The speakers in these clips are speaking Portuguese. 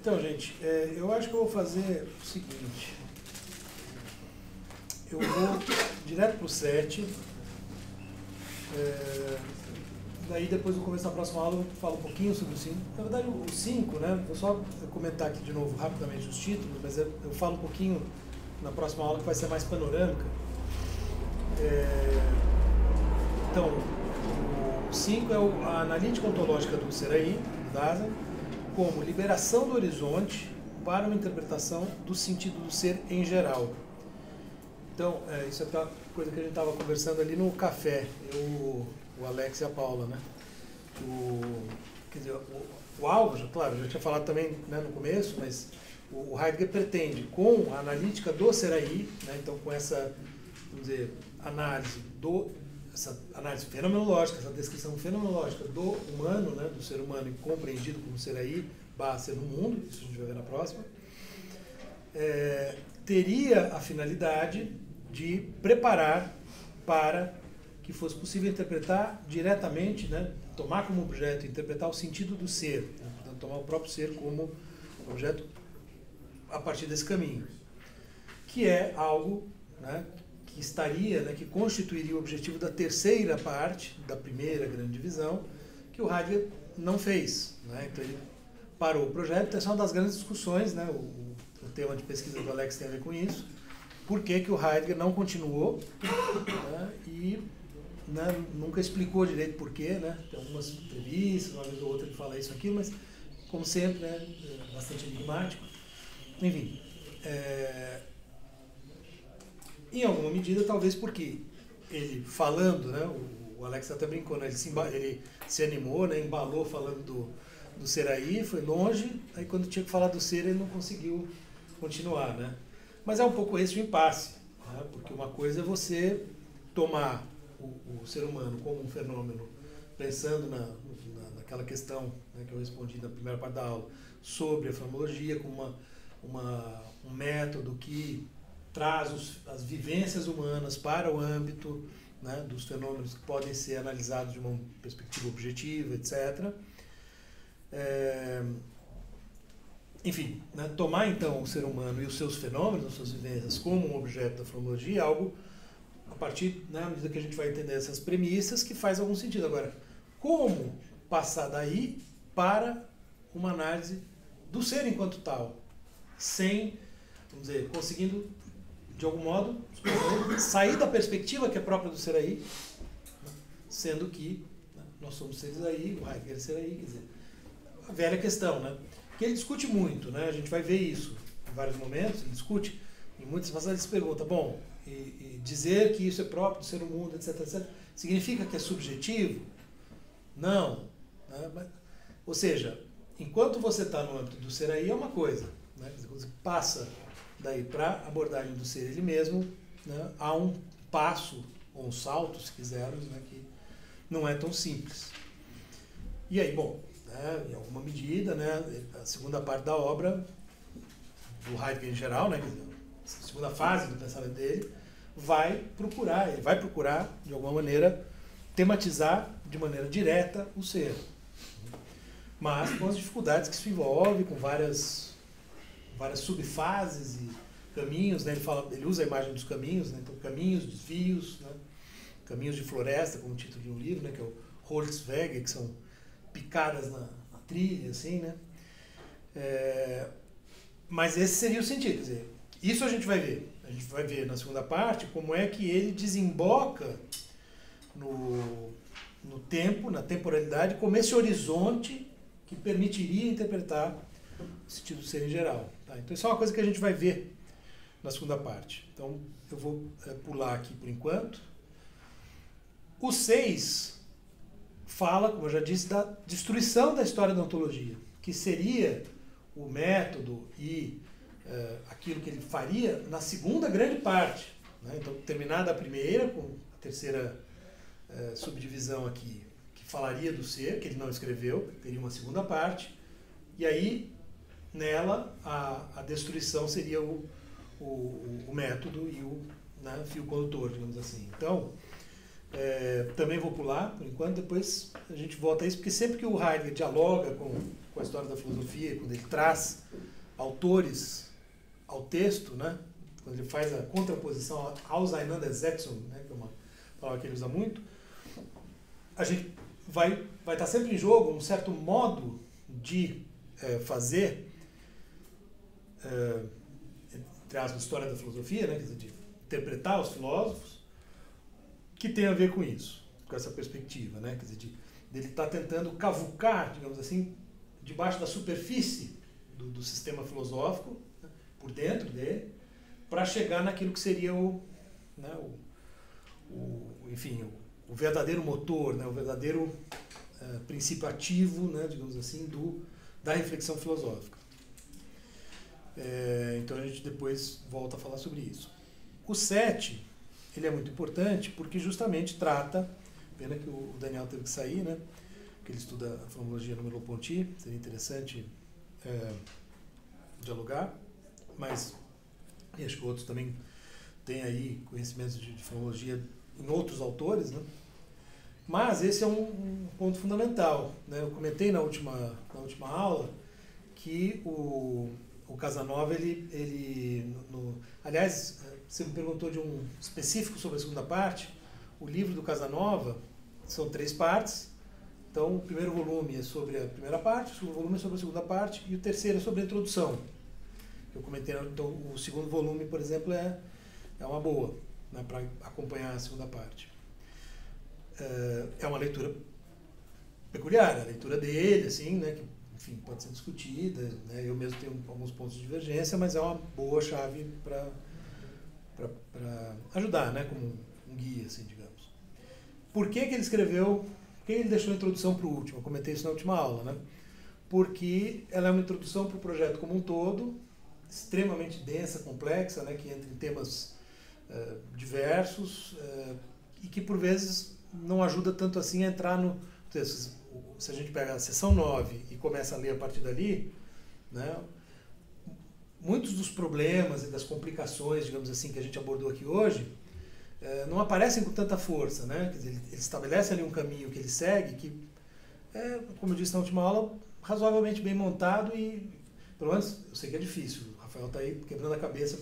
Então, gente, eu acho que eu vou fazer o seguinte. Eu vou direto para o 7. Daí, depois, no começo da próxima aula, eu falo um pouquinho sobre o 5. Na verdade, o 5, né? Vou só comentar aqui de novo rapidamente os títulos, mas eu falo um pouquinho na próxima aula que vai ser mais panorâmica. Então, o 5 é a analítica ontológica do Husserl, do Dasein, como liberação do horizonte para uma interpretação do sentido do ser em geral. Então, isso é aquela coisa que a gente estava conversando ali no café, o Alex e a Paula, né? Quer dizer, o alvo, claro, eu já tinha falado também, né, no começo, mas o Heidegger pretende, com a analítica do Husserl, né, então com essa, vamos dizer, essa análise fenomenológica, essa descrição fenomenológica do humano, né, do ser humano compreendido como Husserl, ser no mundo, isso a gente vai ver na próxima, teria a finalidade de preparar para que fosse possível interpretar diretamente, né, tomar como objeto, interpretar o sentido do ser, né, portanto, tomar o próprio ser como objeto a partir desse caminho, que é algo, né, que estaria, né, que constituiria o objetivo da terceira parte, da primeira grande divisão, que o Heidegger não fez, né, então ele parou o projeto. Essa é uma das grandes discussões, né, o tema de pesquisa do Alex tem a ver com isso, por que o Heidegger não continuou, né, e, né, nunca explicou direito por quê, né, tem algumas entrevistas, uma vez ou outra ele fala isso aqui, mas como sempre, né, é bastante enigmático. Enfim, em alguma medida, talvez porque ele falando, né, o Alex até brincou, né, ele se animou, né, embalou falando do ser aí, foi longe, aí quando tinha que falar do ser ele não conseguiu continuar, né? Mas é um pouco esse o impasse, né, porque uma coisa é você tomar o ser humano como um fenômeno, pensando naquela questão, né, que eu respondi na primeira parte da aula, sobre a fenomenologia como um método que traz as vivências humanas para o âmbito, né, dos fenômenos que podem ser analisados de uma perspectiva objetiva, etc. Enfim, né, tomar então o ser humano e os seus fenômenos, as suas vivências, como um objeto da fenomenologia é algo, a partir, né, à medida que a gente vai entender essas premissas, que faz algum sentido. Agora, como passar daí para uma análise do ser enquanto tal, sem, vamos dizer, conseguindo, de algum modo, sair da perspectiva que é própria do ser aí, sendo que, né, nós somos seres aí, o Heidegger é ser aí, quer dizer, a velha questão, né, que ele discute muito, né, a gente vai ver isso em vários momentos, ele discute, em muitas passagens ele se pergunta, bom, e dizer que isso é próprio do ser no mundo, etc, etc, significa que é subjetivo? Não. Né, ou seja, enquanto você está no âmbito do ser aí é uma coisa, né, quando você passa daí para a abordagem do ser ele mesmo, né, há um passo, ou um salto, se quisermos, né, que não é tão simples. E aí, bom, né, em alguma medida, né, a segunda parte da obra, do Heidegger em geral, né, a segunda fase do pensamento dele, ele vai procurar, de alguma maneira, tematizar de maneira direta o ser. Mas com as dificuldades que isso envolve, com várias subfases e caminhos, né? Ele usa a imagem dos caminhos, né? Então caminhos, desvios, né? Caminhos de floresta, como o título de um livro, né? Que é o Holzwege, que são picadas na trilha, assim, né? Mas esse seria o sentido, quer dizer, isso a gente vai ver na segunda parte como é que ele desemboca no tempo, na temporalidade, como esse horizonte que permitiria interpretar o sentido do ser em geral. Tá? Então isso é uma coisa que a gente vai ver na segunda parte. Então eu vou pular aqui por enquanto. O 6 fala, como eu já disse, da destruição da história da ontologia, que seria o método e aquilo que ele faria na segunda grande parte. Né? Então, terminada a primeira, com a terceira subdivisão aqui, que falaria do ser, que ele não escreveu, teria uma segunda parte, e aí, nela, a destruição seria o método e o, né, fio condutor, digamos assim. Então, também vou pular, por enquanto, depois a gente volta a isso, porque sempre que o Heidegger dialoga com a história da filosofia, quando ele traz autores ao texto, né? Quando ele faz a contraposição Auseinandersetzung, né? Que é uma palavra que ele usa muito, a gente vai estar sempre em jogo um certo modo de fazer, entre aspas, história da filosofia, né? Quer dizer, de interpretar os filósofos, que tem a ver com isso, com essa perspectiva, né? Quer dizer, dele estar tentando cavucar, digamos assim, debaixo da superfície do sistema filosófico, né? Por dentro dele, para chegar naquilo que seria enfim, o verdadeiro motor, né? O verdadeiro princípio ativo, né? Digamos assim, da reflexão filosófica. Então a gente depois volta a falar sobre isso. O 7, ele é muito importante porque justamente trata, pena que o Daniel teve que sair, né? Porque ele estuda a fenomenologia no Merleau-Ponty, seria interessante dialogar, mas acho que outros também têm aí conhecimentos de fenomenologia em outros autores, né? Mas esse é um ponto fundamental, né? Eu comentei na última aula que o Casanova, aliás, você me perguntou de um específico sobre a segunda parte. O livro do Casanova são 3 partes. Então, o primeiro volume é sobre a primeira parte, o segundo volume é sobre a segunda parte e o terceiro é sobre a introdução. Eu comentei, então, o segundo volume, por exemplo, é uma boa, né, para acompanhar a segunda parte. É uma leitura peculiar, a leitura dele, assim, né, que, enfim, pode ser discutida, né, eu mesmo tenho alguns pontos de divergência, mas é uma boa chave para ajudar, né, como um guia, assim, digamos. Por que ele escreveu, por que ele deixou a introdução para o último? Eu comentei isso na última aula, né? Porque ela é uma introdução para o projeto como um todo, extremamente densa, complexa, né, que entra em temas diversos e que, por vezes, não ajuda tanto assim a entrar no... Se a gente pega a seção 9 e começa a ler a partir dali, né, muitos dos problemas e das complicações, digamos assim, que a gente abordou aqui hoje, não aparecem com tanta força, né? Quer dizer, ele estabelece ali um caminho que ele segue, que é, como eu disse na última aula, razoavelmente bem montado e, pelo menos, eu sei que é difícil. O Rafael está aí quebrando a cabeça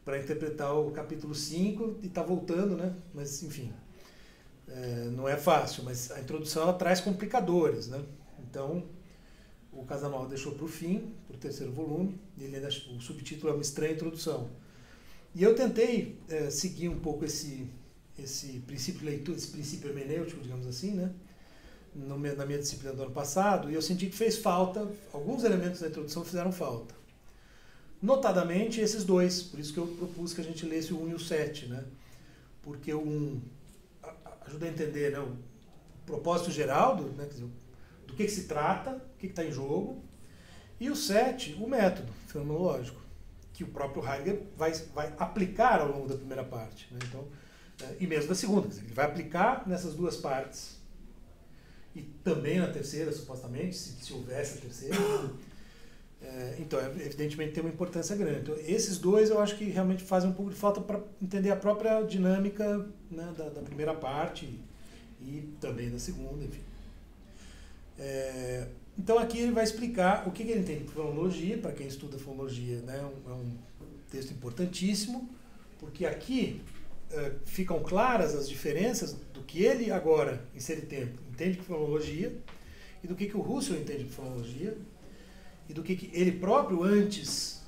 para interpretar o capítulo 5 e está voltando, né? Mas, enfim, não é fácil, mas a introdução ela traz complicadores, né? Então, o Casanova deixou para o fim, para o terceiro volume, e o subtítulo é Uma Estranha Introdução. E eu tentei seguir um pouco esse princípio de leitura, esse princípio hermenêutico, digamos assim, né? Na minha disciplina do ano passado, e eu senti que fez falta, alguns elementos da introdução fizeram falta. Notadamente esses 2, por isso que eu propus que a gente lesse o 1 e o 7, né? Porque o 1 ajuda a entender, né, o propósito geral né, do que se trata, o que está em jogo, e o 7, o método fenomenológico, que o próprio Heidegger vai aplicar ao longo da primeira parte, né? Então, e mesmo da segunda, quer dizer, ele vai aplicar nessas 2 partes, e também na terceira, supostamente, se houvesse a terceira. Então, evidentemente, tem uma importância grande. Então, esses 2 eu acho que realmente fazem um pouco de falta para entender a própria dinâmica, né, da primeira parte e também da segunda, enfim. Então, aqui ele vai explicar o que ele entende por fenomenologia. Para quem estuda fenomenologia, né, é um texto importantíssimo, porque aqui ficam claras as diferenças do que ele agora, em série tempo, entende por fenomenologia e do que o Husserl entende por fenomenologia e do que ele próprio, antes,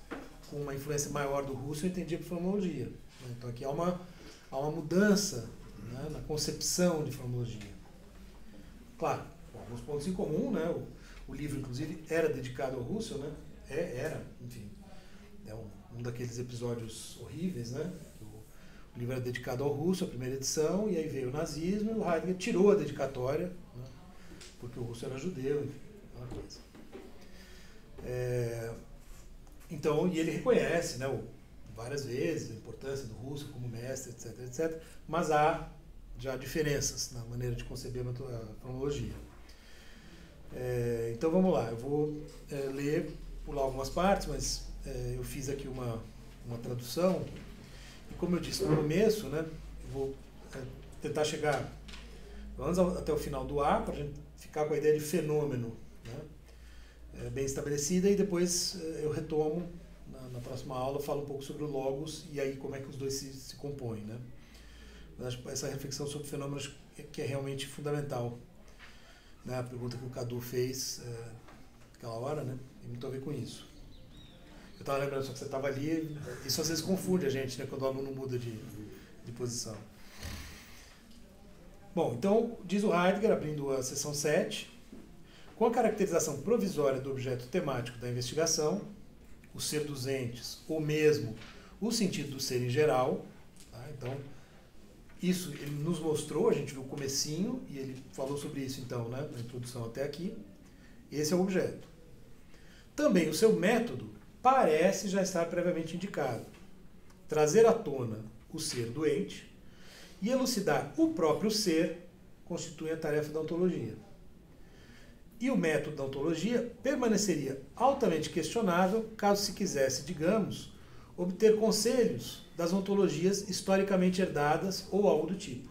com uma influência maior do Husserl, entendia por fenomenologia. Então aqui há uma mudança, né, na concepção de fenomenologia. Claro, com alguns pontos em comum, né? O livro, inclusive, era dedicado ao Husserl, né? Enfim, é um daqueles episódios horríveis, né? O livro era dedicado ao Husserl, a primeira edição, e aí veio o nazismo, e o Heidegger tirou a dedicatória, né, porque o Husserl era judeu, enfim, aquela coisa. Então, e ele reconhece, né, várias vezes a importância do Husserl como mestre, etc, etc, mas há já diferenças na maneira de conceber a fenomenologia. Então vamos lá, eu vou pular algumas partes, mas eu fiz aqui uma tradução. E como eu disse no começo, né, eu vou tentar chegar até o final do A, para a gente ficar com a ideia de fenômeno, né? bem estabelecida, e depois eu retomo na próxima aula, falo um pouco sobre o logos e aí como é que os dois se compõem, né? Eu acho que essa reflexão sobre fenômenos que é realmente fundamental, né? A pergunta que o Cadu fez naquela hora, né? Tem muito a ver com isso. Eu estava lembrando só que você estava ali, isso às vezes confunde a gente, né? Quando o aluno muda de posição. Bom, então, diz o Heidegger, abrindo a seção 7, com a caracterização provisória do objeto temático da investigação, o ser dos entes, ou mesmo o sentido do ser em geral, tá? Então, isso ele nos mostrou, a gente viu o comecinho, e ele falou sobre isso, então, né, na introdução até aqui. Esse é o objeto. Também o seu método parece já estar previamente indicado. Trazer à tona o ser do ente e elucidar o próprio ser constitui a tarefa da ontologia. E o método da ontologia permaneceria altamente questionável caso se quisesse, digamos, obter conselhos das ontologias historicamente herdadas ou algo do tipo.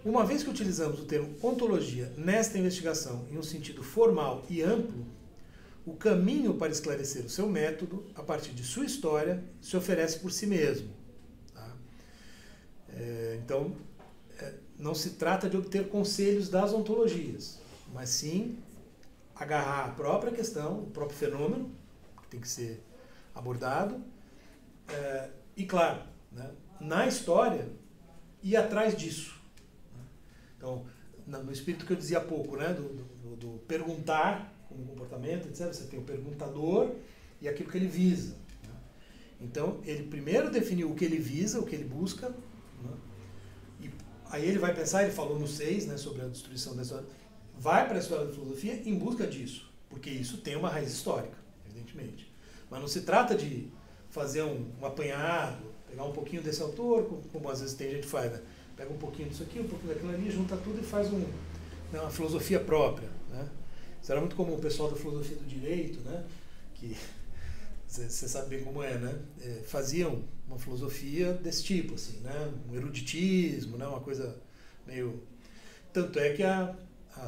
Uma vez que utilizamos o termo ontologia nesta investigação em um sentido formal e amplo, o caminho para esclarecer o seu método, a partir de sua história, se oferece por si mesmo. Tá? Então, não se trata de obter conselhos das ontologias, mas sim agarrar a própria questão, o próprio fenômeno, que tem que ser abordado, e claro, né, na história, ir atrás disso. Então, no espírito que eu dizia há pouco, né, do perguntar como comportamento, etc., você tem o perguntador e aquilo que ele visa. Né? Então, ele primeiro definiu o que ele visa, o que ele busca, né? E aí ele vai pensar, ele falou no 6, né, sobre a destruição da história, vai para a história da filosofia em busca disso, porque isso tem uma raiz histórica, evidentemente. Mas não se trata de fazer um apanhado, pegar um pouquinho desse autor, como às vezes tem gente que faz, né? Pega um pouquinho disso aqui, um pouquinho daquilo ali, junta tudo e faz uma filosofia própria. Né? Isso era muito comum o pessoal da filosofia do direito, né? Que você sabe bem como é, né? Faziam uma filosofia desse tipo, assim, né? Um eruditismo, né? Uma coisa meio... Tanto é que a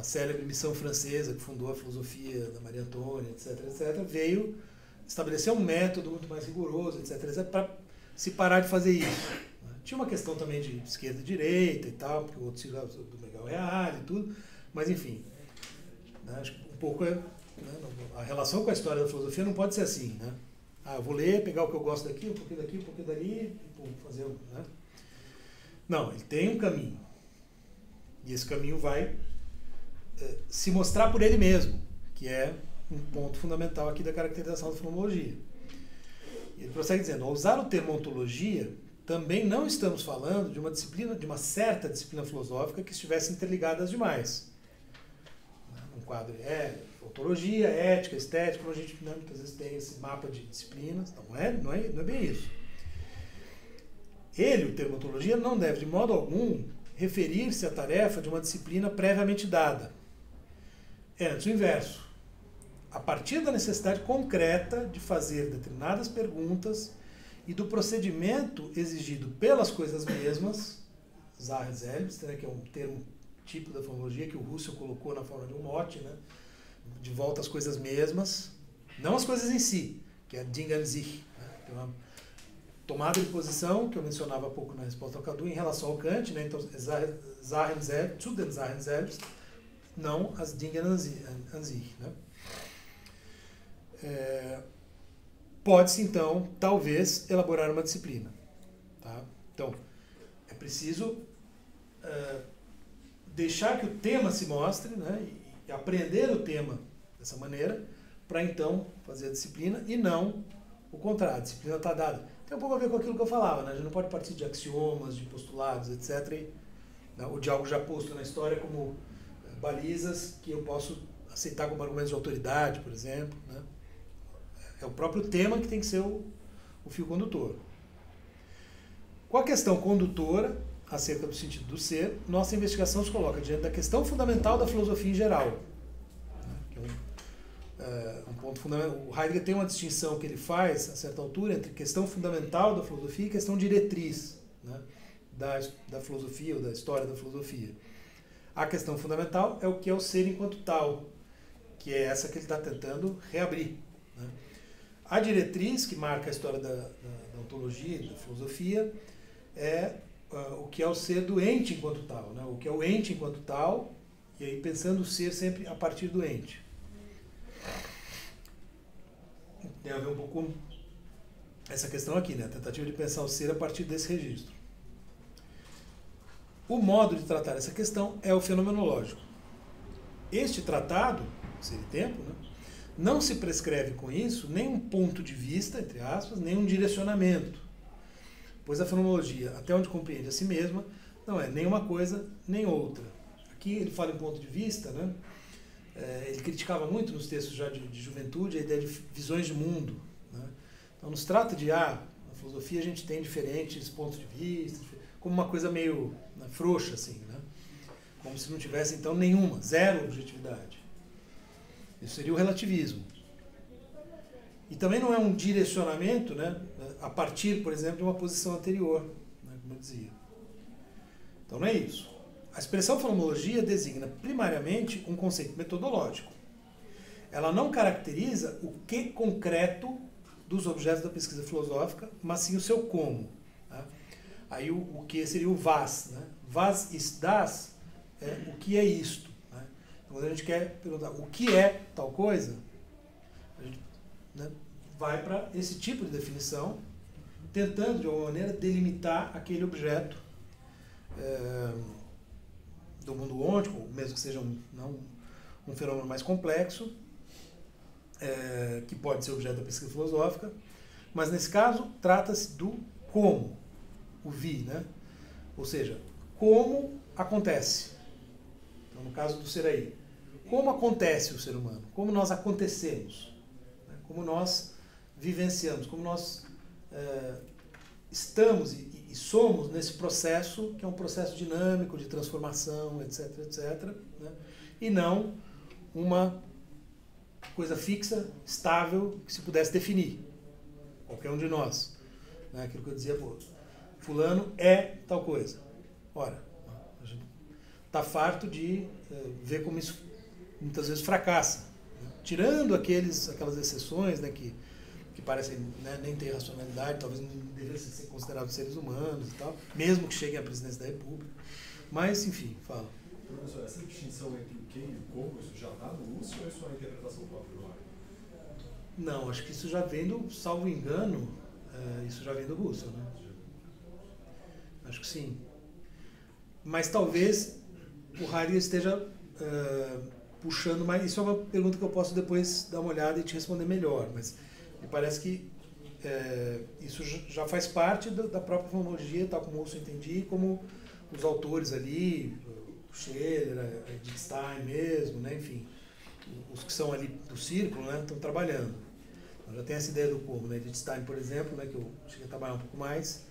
célebre missão francesa, que fundou a filosofia da Maria Antônia, etc., veio estabelecer um método muito mais rigoroso, etc., para se parar de fazer isso. Né? Tinha uma questão também de esquerda e direita e tal, porque o outro se do Miguel Reale e tudo, mas enfim, né? Acho que um pouco a relação com a história da filosofia não pode ser assim, né? Eu vou ler, pegar o que eu gosto daqui, um pouquinho dali, e fazer, né? Não, ele tem um caminho. E esse caminho vai se mostrar por ele mesmo, que é um ponto fundamental aqui da caracterização da fenomenologia. Ele prossegue dizendo, ao usar o termo ontologia, também não estamos falando de uma disciplina, de uma certa disciplina filosófica que estivesse interligada às demais. Um quadro ontologia, ética, estética, como a gente, né, muitas vezes tem esse mapa de disciplinas, então não é bem isso. O termo ontologia, não deve de modo algum referir-se à tarefa de uma disciplina previamente dada. É antes o inverso. A partir da necessidade concreta de fazer determinadas perguntas e do procedimento exigido pelas coisas mesmas, Sache selbst, né, que é um termo típico da fonologia que o Russell colocou na forma de um mote, né, de volta às coisas mesmas, não as coisas em si, que é Ding an sich, né, que é uma tomada de posição que eu mencionava há pouco na resposta ao Cadu em relação ao Kant, né, então Sachen selbst, zu den Sachen selbst, não as Dinge an sich. Né? Pode-se, então, talvez, elaborar uma disciplina. Tá? Então, é preciso deixar que o tema se mostre, né? E aprender o tema dessa maneira, para então fazer a disciplina, e não o contrário. A disciplina está dada. Tem um pouco a ver com aquilo que eu falava, né? A gente não pode partir de axiomas, de postulados, etc., ou de algo já posto na história como balizas que eu posso aceitar como argumentos de autoridade, por exemplo. Né? É o próprio tema que tem que ser o fio condutor. Com a questão condutora, acerca do sentido do ser, nossa investigação se coloca diante da questão fundamental da filosofia em geral. Né? Que é um ponto fundamental. O Heidegger tem uma distinção que ele faz, a certa altura, entre questão fundamental da filosofia e questão diretriz, né? da filosofia ou da história da filosofia. A questão fundamental é o que é o ser enquanto tal, que é essa que ele está tentando reabrir, né? A diretriz que marca a história da ontologia e da filosofia é o que é o ser do ente enquanto tal, né? O que é o ente enquanto tal, e aí pensando o ser sempre a partir do ente. Tem a ver um pouco com essa questão aqui, né? A tentativa de pensar o ser a partir desse registro. O modo de tratar essa questão é o fenomenológico. Este tratado, Ser e Tempo, né, não se prescreve com isso nenhum ponto de vista, entre aspas, nenhum direcionamento, pois a fenomenologia, até onde compreende a si mesma, não é nem uma coisa nem outra. Aqui ele fala em ponto de vista, né? Ele criticava muito nos textos já de juventude a ideia de visões de mundo, né? Então nos trata de, na filosofia a gente tem diferentes pontos de vista, como uma coisa meio, né, frouxa, assim, né? Como se não tivesse, então, nenhuma, zero objetividade. Isso seria o relativismo. E também não é um direcionamento, né, a partir, por exemplo, de uma posição anterior, né, como eu dizia. Então não é isso. A expressão fenomenologia designa primariamente um conceito metodológico. Ela não caracteriza o que concreto dos objetos da pesquisa filosófica, mas sim o seu como. Tá? Aí o que seria o was, né? Was ist das? O que é isto? Né? Então, quando a gente quer perguntar o que é tal coisa, a gente, né, vai para esse tipo de definição, tentando de alguma maneira delimitar aquele objeto do mundo ôntico, mesmo que seja um fenômeno mais complexo, que pode ser objeto da pesquisa filosófica, mas nesse caso trata-se do como, o vi, né? Ou seja, como acontece. Então, no caso do ser aí, como acontece o ser humano, como nós acontecemos, né? Como nós vivenciamos, como nós estamos e somos nesse processo, que é um processo dinâmico de transformação, etc, etc, né? E não uma coisa fixa, estável, que se pudesse definir. Qualquer um de nós. Né? Aquilo que eu dizia, fulano é tal coisa. Ora, a gente está farto de ver como isso muitas vezes fracassa. Né? Tirando aquelas exceções, né, que parecem, né, nem ter racionalidade, talvez não devessem ser considerados seres humanos e tal, mesmo que cheguem à presidência da República. Mas, enfim, fala. Professor, essa distinção entre o que e o como, isso já está no Lúcio ou é só a interpretação própria do Heidegger? Não, acho que isso já vem do, salvo engano, isso já vem do Husserl, né? Acho que sim. Mas talvez o Heidegger esteja puxando mais. Isso é uma pergunta que eu posso depois dar uma olhada e te responder melhor, mas me parece que isso já faz parte da própria fenomenologia, tal como o Husserl entendi, como os autores ali, o Scheler, a Edith Stein mesmo, né? Enfim, os que são ali do círculo, né, estão trabalhando. Então, já tem essa ideia do como, né? Edith Stein, por exemplo, né, que eu cheguei a trabalhar um pouco mais,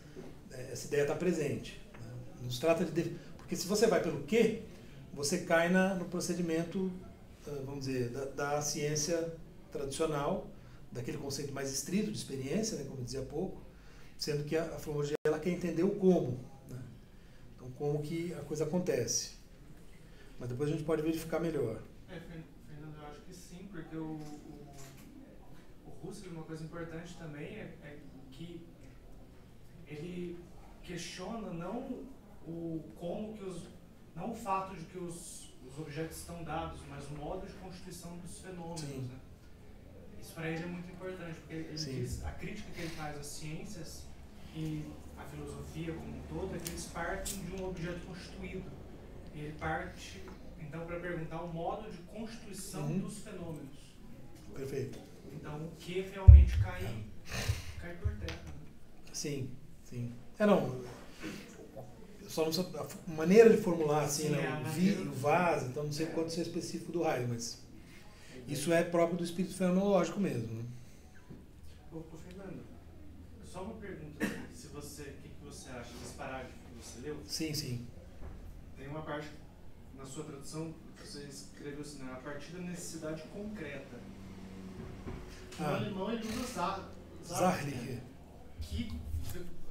essa ideia está presente. Né? Não se trata de... Porque se você vai pelo quê, você cai no procedimento, vamos dizer, da ciência tradicional, daquele conceito mais estrito de experiência, né, como eu dizia há pouco, sendo que a fenomenologia ela quer entender o como. Né? Então, como que a coisa acontece. Mas depois a gente pode verificar melhor. Fernando, eu acho que sim, porque o Husserl, uma coisa importante também é que ele questiona não o como que não o fato de que os objetos estão dados, mas o modo de constituição dos fenômenos. Né? Isso para ele é muito importante, porque ele diz, a crítica que ele faz às ciências e à filosofia como um todo é que eles partem de um objeto constituído. E ele parte, então, para perguntar o modo de constituição dos fenômenos. Perfeito. Então, o que realmente cai por terra. Sim, sim. Só não sei a maneira de formular, assim, Sim, né, o vi e o vas, então não sei quanto ser específico do Heidegger, mas isso é próprio do espírito fenomenológico mesmo. Né? Ô, Fernando, só uma pergunta, o que você acha desse parágrafo que você leu? Sim, sim. Tem uma parte na sua tradução que você escreveu assim, né, a partir da necessidade concreta. No alemão ele usa Sachliche. Que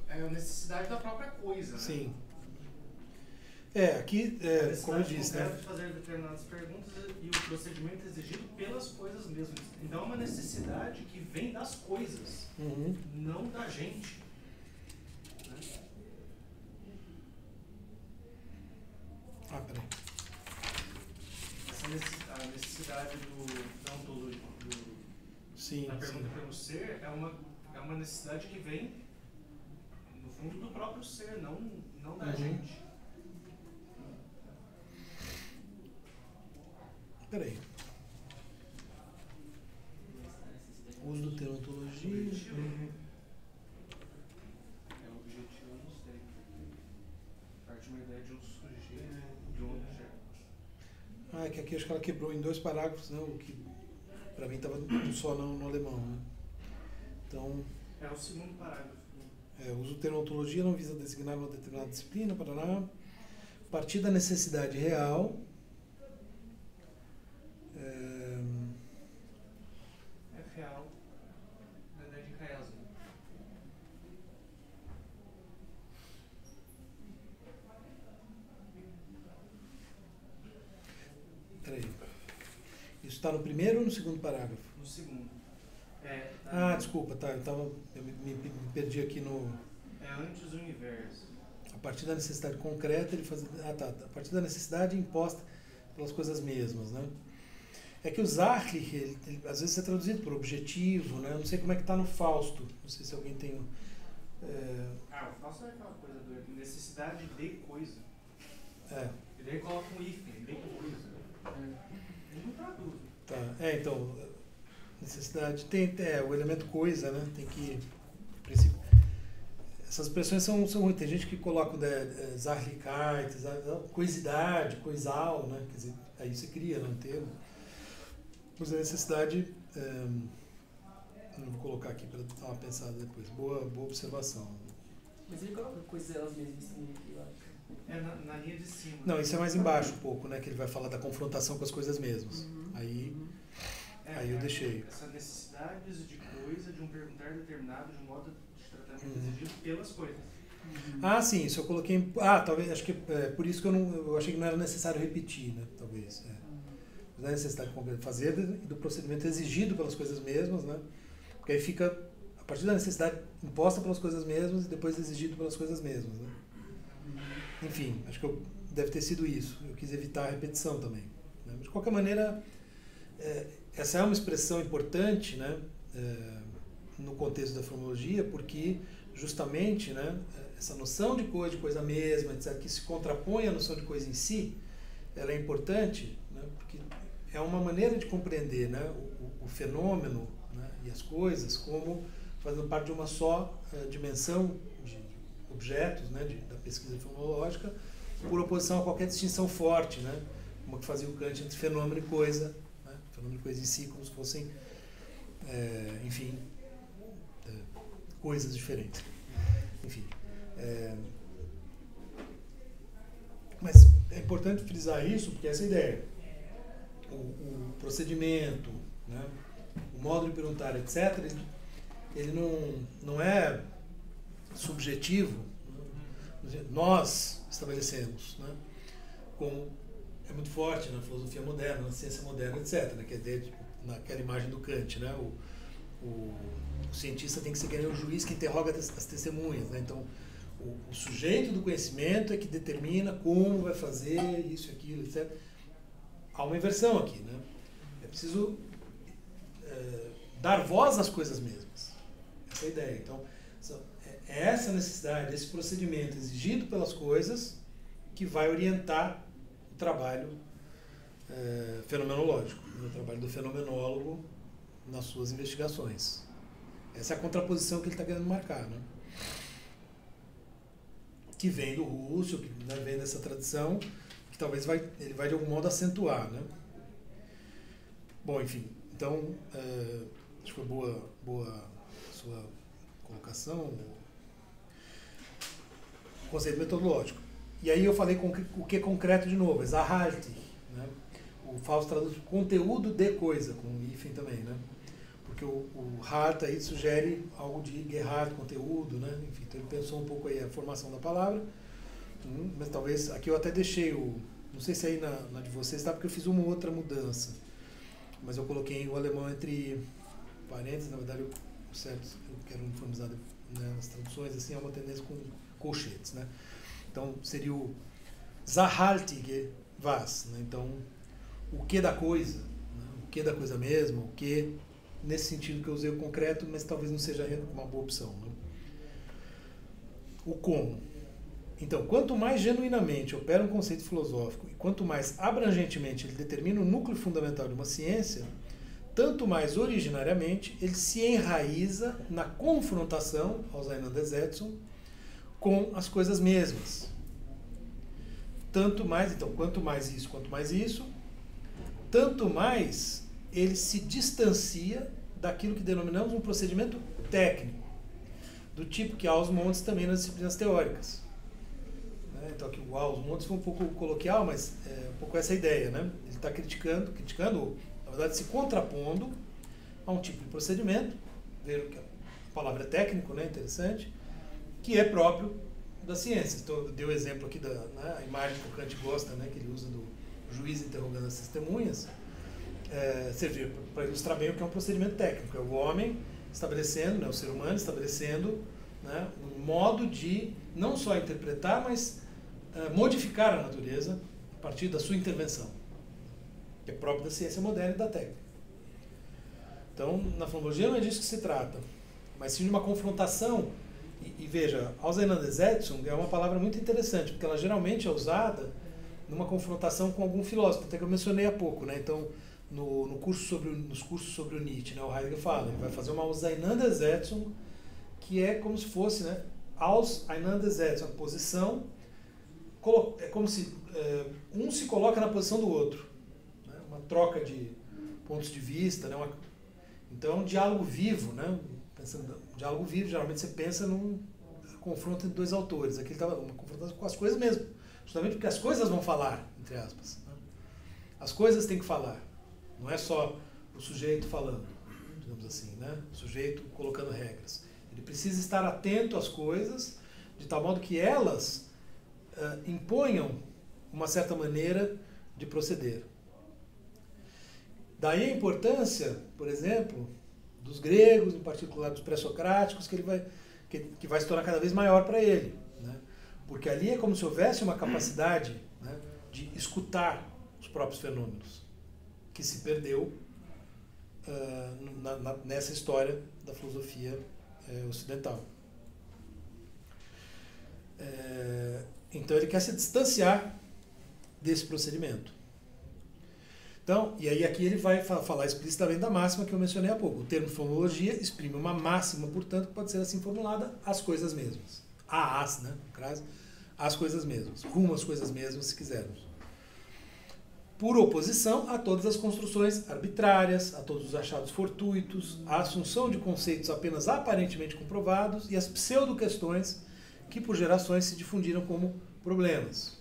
é a necessidade da própria coisa. Né? Sim. Aqui, como eu disse, né? De fazer determinadas perguntas e o procedimento exigido pelas coisas mesmas. Então é uma necessidade que vem das coisas, não da gente. Né? Peraí. A necessidade da ontologia, da pergunta pelo ser, é uma necessidade que vem, no fundo, do próprio ser, não da gente. Peraí. Uso do termo ontologia. Objetivo. É o objetivo, não sei. Parte de uma ideia de um sujeito, de um objeto. É que aqui acho que ela quebrou em 2 parágrafos, né? O que para mim estava só no alemão, né? Então. É o segundo parágrafo. Uso do termo ontologia não visa designar uma determinada disciplina, parará. A partir da necessidade real. É real. Na ideia de Kayasu. Peraí. Isso está no primeiro ou no segundo parágrafo? No segundo. Desculpa, tá. Eu me perdi aqui no. É antes do universo. A partir da necessidade concreta, ele faz. A partir da necessidade imposta pelas coisas mesmas, né? É que o Sachlich, ele às vezes é traduzido por objetivo, né? Eu não sei como é que está no Fausto. Não sei se alguém tem. O Fausto é aquela coisa do necessidade de coisa. E daí coloca um hífen, de coisa. Ele não traduz. Tá. Então, necessidade. Tem o elemento coisa, né? Tem que. Princípio. Essas expressões são ruins. Tem gente que coloca Sachlichkeit, coisidade, coisal, né? Quer dizer, aí você cria, um termo. Mas a necessidade, eu vou colocar aqui para dar uma pensada depois. Boa observação. Mas ele coloca coisas elas mesmas também aqui, eu acho. Na linha de cima. Não, isso é mais embaixo um pouco, né? Que ele vai falar da confrontação com as coisas mesmas. Aí eu deixei. Essas necessidades de coisa, de um perguntar determinado, de um modo de tratamento exigido pelas coisas. Sim, isso eu coloquei. Talvez, acho que por isso que eu achei que não era necessário repetir, né? Talvez. Da necessidade de fazer e do procedimento exigido pelas coisas mesmas, né? Porque aí fica a partir da necessidade imposta pelas coisas mesmas e depois exigido pelas coisas mesmas, né? Enfim, acho que deve ter sido isso. Eu quis evitar a repetição também, né? Mas, de qualquer maneira, essa é uma expressão importante, né? No contexto da fenomenologia, porque justamente, né? Essa noção de coisa mesma, etc., que se contrapõe à noção de coisa em si, ela é importante, né? Porque é uma maneira de compreender, né, o fenômeno, né, e as coisas como fazendo parte de uma só dimensão de objetos, né, da pesquisa fenomenológica, por oposição a qualquer distinção forte, né, como que fazia o Kant entre fenômeno e coisa, né, fenômeno e coisa em si, como se fossem, coisas diferentes. Enfim. Mas é importante frisar isso, porque essa é a ideia. O procedimento, né, o modo de perguntar, etc., ele não é subjetivo. Né? Nós estabelecemos, né, como é muito forte na filosofia moderna, na ciência moderna, etc., né, que é a ideia naquela imagem do Kant, né, o cientista tem que ser que nem o juiz que interroga as testemunhas, né? Então o sujeito do conhecimento é que determina como vai fazer isso, aquilo, etc. Há uma inversão aqui, né? É preciso dar voz às coisas mesmas. Essa é a ideia. Então, é essa necessidade, esse procedimento exigido pelas coisas que vai orientar o trabalho fenomenológico, o trabalho do fenomenólogo nas suas investigações. Essa é a contraposição que ele está querendo marcar, né? Que vem do Husserl, que, né, vem dessa tradição, que talvez ele vai de algum modo acentuar, né? Bom, enfim, então acho que foi boa sua colocação, o conceito metodológico. E aí eu falei com o que é concreto de novo, Sachlich, né? O Fausto traduz conteúdo de coisa, com o hífen também, né? Porque o Hart aí sugere algo de Gerhard, conteúdo, né? Enfim, então ele pensou um pouco aí a formação da palavra Mas talvez, aqui eu até deixei não sei se aí na de vocês está, porque eu fiz uma outra mudança. Mas eu coloquei o alemão entre parênteses, na verdade, o certo, eu quero uniformizar, né, nas traduções, assim, é uma tendência com colchetes, né? Então, seria o Sachhaltige was, né? Então, o que da coisa, né? O que da coisa mesmo, o que, nesse sentido que eu usei o concreto, mas talvez não seja uma boa opção, né? O como. Então, quanto mais genuinamente opera um conceito filosófico e quanto mais abrangentemente ele determina o núcleo fundamental de uma ciência, tanto mais originariamente ele se enraiza na confrontação, Auseinandersetzung, com as coisas mesmas. Tanto mais, então, quanto mais isso, tanto mais ele se distancia daquilo que denominamos um procedimento técnico, do tipo que há aos montes também nas disciplinas teóricas. Então aqui o aos montes foi um pouco coloquial, mas é um pouco essa ideia, né? Ele está criticando, na verdade se contrapondo a um tipo de procedimento, veja que a palavra é técnico, né? Interessante, que é próprio da ciência. Então eu dei o exemplo aqui da, né, a imagem que o Kant gosta, né, que ele usa do juiz interrogando as testemunhas, servir para ilustrar bem o que é um procedimento técnico. É o homem estabelecendo, né, o ser humano estabelecendo, né, um modo de não só interpretar, mas modificar a natureza a partir da sua intervenção, que é próprio da ciência moderna e da técnica. Então, na fonologia não é disso que se trata, mas sim de uma confrontação. E veja, Auseinandersetzung é uma palavra muito interessante, porque ela geralmente é usada numa confrontação com algum filósofo, até que eu mencionei há pouco, né? Então, nos cursos sobre o Nietzsche, né, o Heidegger fala, ele vai fazer uma Auseinandersetzung, que é como se fosse, né, Auseinandersetzung, a posição, é como se um se coloca na posição do outro, né, uma troca de pontos de vista, né, então é um diálogo vivo, né, diálogo vivo, geralmente você pensa num confronto entre dois autores, aqui ele estava uma confrontação com as coisas mesmo, justamente porque as coisas vão falar, entre aspas, né? As coisas têm que falar, não é só o sujeito falando, digamos assim, né, o sujeito colocando regras. Ele precisa estar atento às coisas, de tal modo que elas imponham uma certa maneira de proceder. Daí a importância, por exemplo, dos gregos, em particular dos pré-socráticos, que vai se tornar cada vez maior para ele, né? Porque ali é como se houvesse uma capacidade, né, de escutar os próprios fenômenos, que se perdeu nessa história da filosofia ocidental. Então ele quer se distanciar desse procedimento. Então, e aí aqui ele vai falar explicitamente da máxima que eu mencionei há pouco. O termo fonologia exprime uma máxima, portanto, que pode ser assim formulada: as coisas mesmas. Né? No caso, as coisas mesmas. Rumo às coisas mesmas, se quisermos. Por oposição a todas as construções arbitrárias, a todos os achados fortuitos, a assunção de conceitos apenas aparentemente comprovados e as pseudo-questões que por gerações se difundiram como problemas.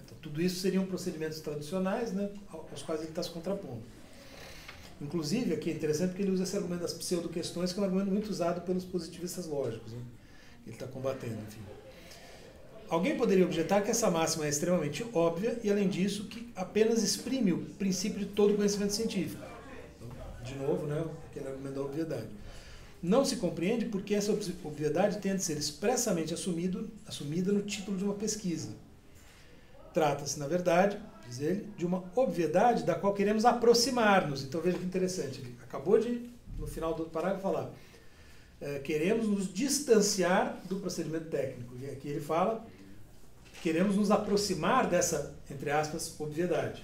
Então, tudo isso seriam procedimentos tradicionais, né, aos quais ele está se contrapondo. Inclusive, aqui é interessante porque ele usa esse argumento das pseudo-questões, que é um argumento muito usado pelos positivistas lógicos, né? Ele está combatendo, enfim. Alguém poderia objetar que essa máxima é extremamente óbvia e, além disso, que apenas exprime o princípio de todo conhecimento científico. Então, de novo, né, aquele argumento da obviedade. Não se compreende porque essa obviedade tem de ser expressamente assumida no título de uma pesquisa. Trata-se, na verdade, diz ele, de uma obviedade da qual queremos aproximar-nos. Então veja que interessante, ele acabou de, no final do parágrafo, falar queremos nos distanciar do procedimento técnico. E aqui ele fala, queremos nos aproximar dessa, entre aspas, obviedade.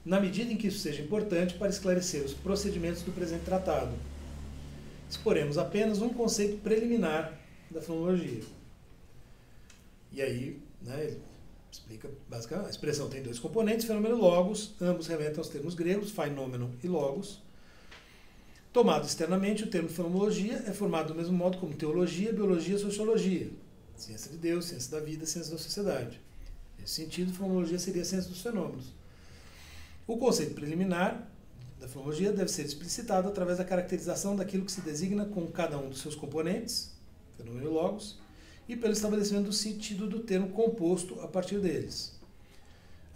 Na medida em que isso seja importante para esclarecer os procedimentos do presente tratado. Exporemos apenas um conceito preliminar da fonologia. E aí, né, ele explica basicamente, a expressão tem dois componentes, fenômeno e logos, ambos remetem aos termos gregos, phenomenon e logos. Tomado externamente, o termo fenomenologia é formado do mesmo modo como teologia, biologia e sociologia. Ciência de Deus, ciência da vida, ciência da sociedade. Nesse sentido, fenomenologia seria a ciência dos fenômenos. O conceito preliminar da fenomenologia deve ser explicitado através da caracterização daquilo que se designa com cada um dos seus componentes, fenômeno e logos, e pelo estabelecimento do sentido do termo composto a partir deles.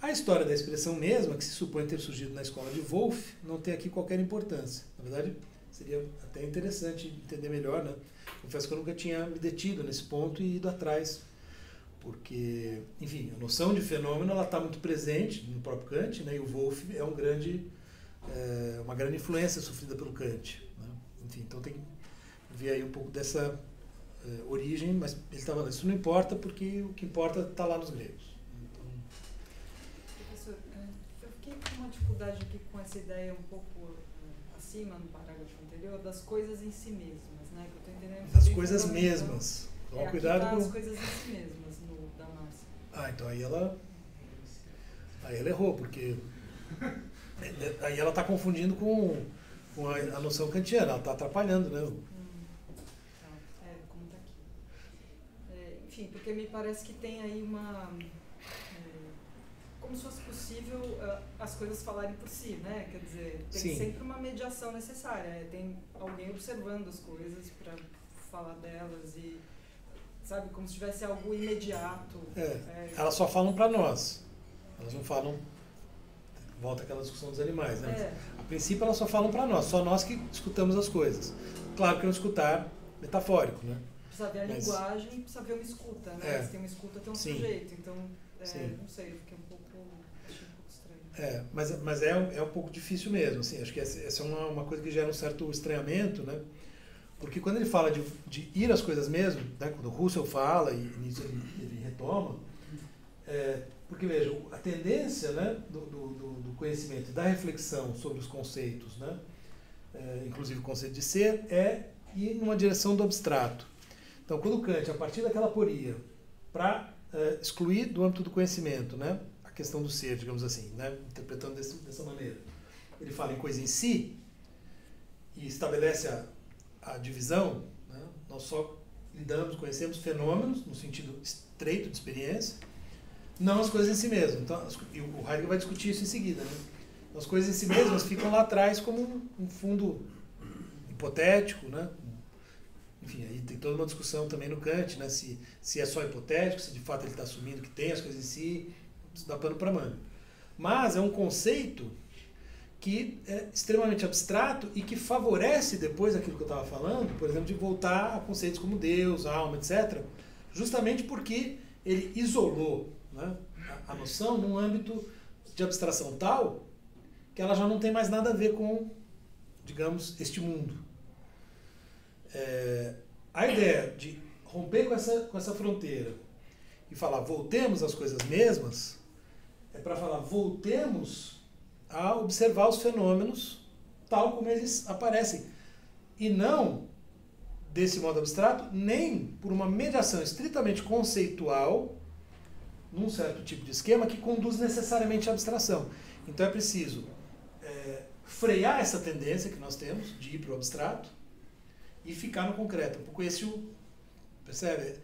A história da expressão mesma, que se supõe ter surgido na escola de Wolff, não tem aqui qualquer importância. Na verdade, seria até interessante entender melhor, né? Confesso que eu nunca tinha me detido nesse ponto e ido atrás, porque, enfim, a noção de fenômeno ela está muito presente no próprio Kant, né? E o Wolff é uma grande influência sofrida pelo Kant, né? Enfim, então tem que ver aí um pouco dessa origem, mas ele está falando, isso não importa porque o que importa está lá nos gregos. Então... Professor, eu fiquei com uma dificuldade aqui com essa ideia um pouco acima, no parágrafo anterior, das coisas em si mesmas, né? Que eu estou entendendo. Das coisas mesmas. Toma cuidado tá com... as coisas em si mesmas, da Márcia. Então aí ela errou, porque aí ela está confundindo com a noção kantiana, ela está atrapalhando, né? Como está aqui. Enfim, porque me parece que tem aí como se fosse possível as coisas falarem por si, né? Quer dizer, tem Sim. sempre uma mediação necessária, tem alguém observando as coisas para falar delas e, sabe, como se tivesse algo imediato. Elas só falam para nós, elas não falam, volta àquela discussão dos animais, né? A princípio elas só falam para nós, só nós que escutamos as coisas. Claro que não escutar metafórico, né? Precisa ver a linguagem, precisa ver uma escuta, né? Se tem uma escuta, tem um sujeito, então, não sei, eu fiquei achei um pouco estranho. Mas é um pouco difícil mesmo, assim, acho que essa é uma coisa que gera um certo estranhamento, né? Porque quando ele fala de ir às coisas mesmo, né? Quando o Russell fala, e nisso ele retoma, porque, veja, a tendência, né, do conhecimento e da reflexão sobre os conceitos, né, inclusive o conceito de ser, é ir numa direção do abstrato. Então, quando Kant, a partir daquela aporia, para excluir do âmbito do conhecimento, né, a questão do ser, digamos assim, né, interpretando dessa maneira, ele fala em coisa em si e estabelece a divisão, né, nós só conhecemos fenômenos, no sentido estreito de experiência, não as coisas em si mesmas. Então, e o Heidegger vai discutir isso em seguida, né? As coisas em si mesmas ficam lá atrás como um fundo hipotético, né? Enfim, aí tem toda uma discussão também no Kant, né? Se é só hipotético, se de fato ele está assumindo que tem as coisas em si, isso dá pano para manga. Mas é um conceito que é extremamente abstrato e que favorece depois aquilo que eu estava falando, por exemplo, de voltar a conceitos como Deus, alma, etc., justamente porque ele isolou, né, a noção num âmbito de abstração tal que ela já não tem mais nada a ver com, digamos, este mundo. A ideia de romper com essa fronteira e falar voltemos às coisas mesmas é para falar voltemos a observar os fenômenos tal como eles aparecem e não desse modo abstrato, nem por uma mediação estritamente conceitual num certo tipo de esquema que conduz necessariamente à abstração. Então é preciso frear essa tendência que nós temos de ir para o abstrato e ficar no concreto. Um pouco percebe?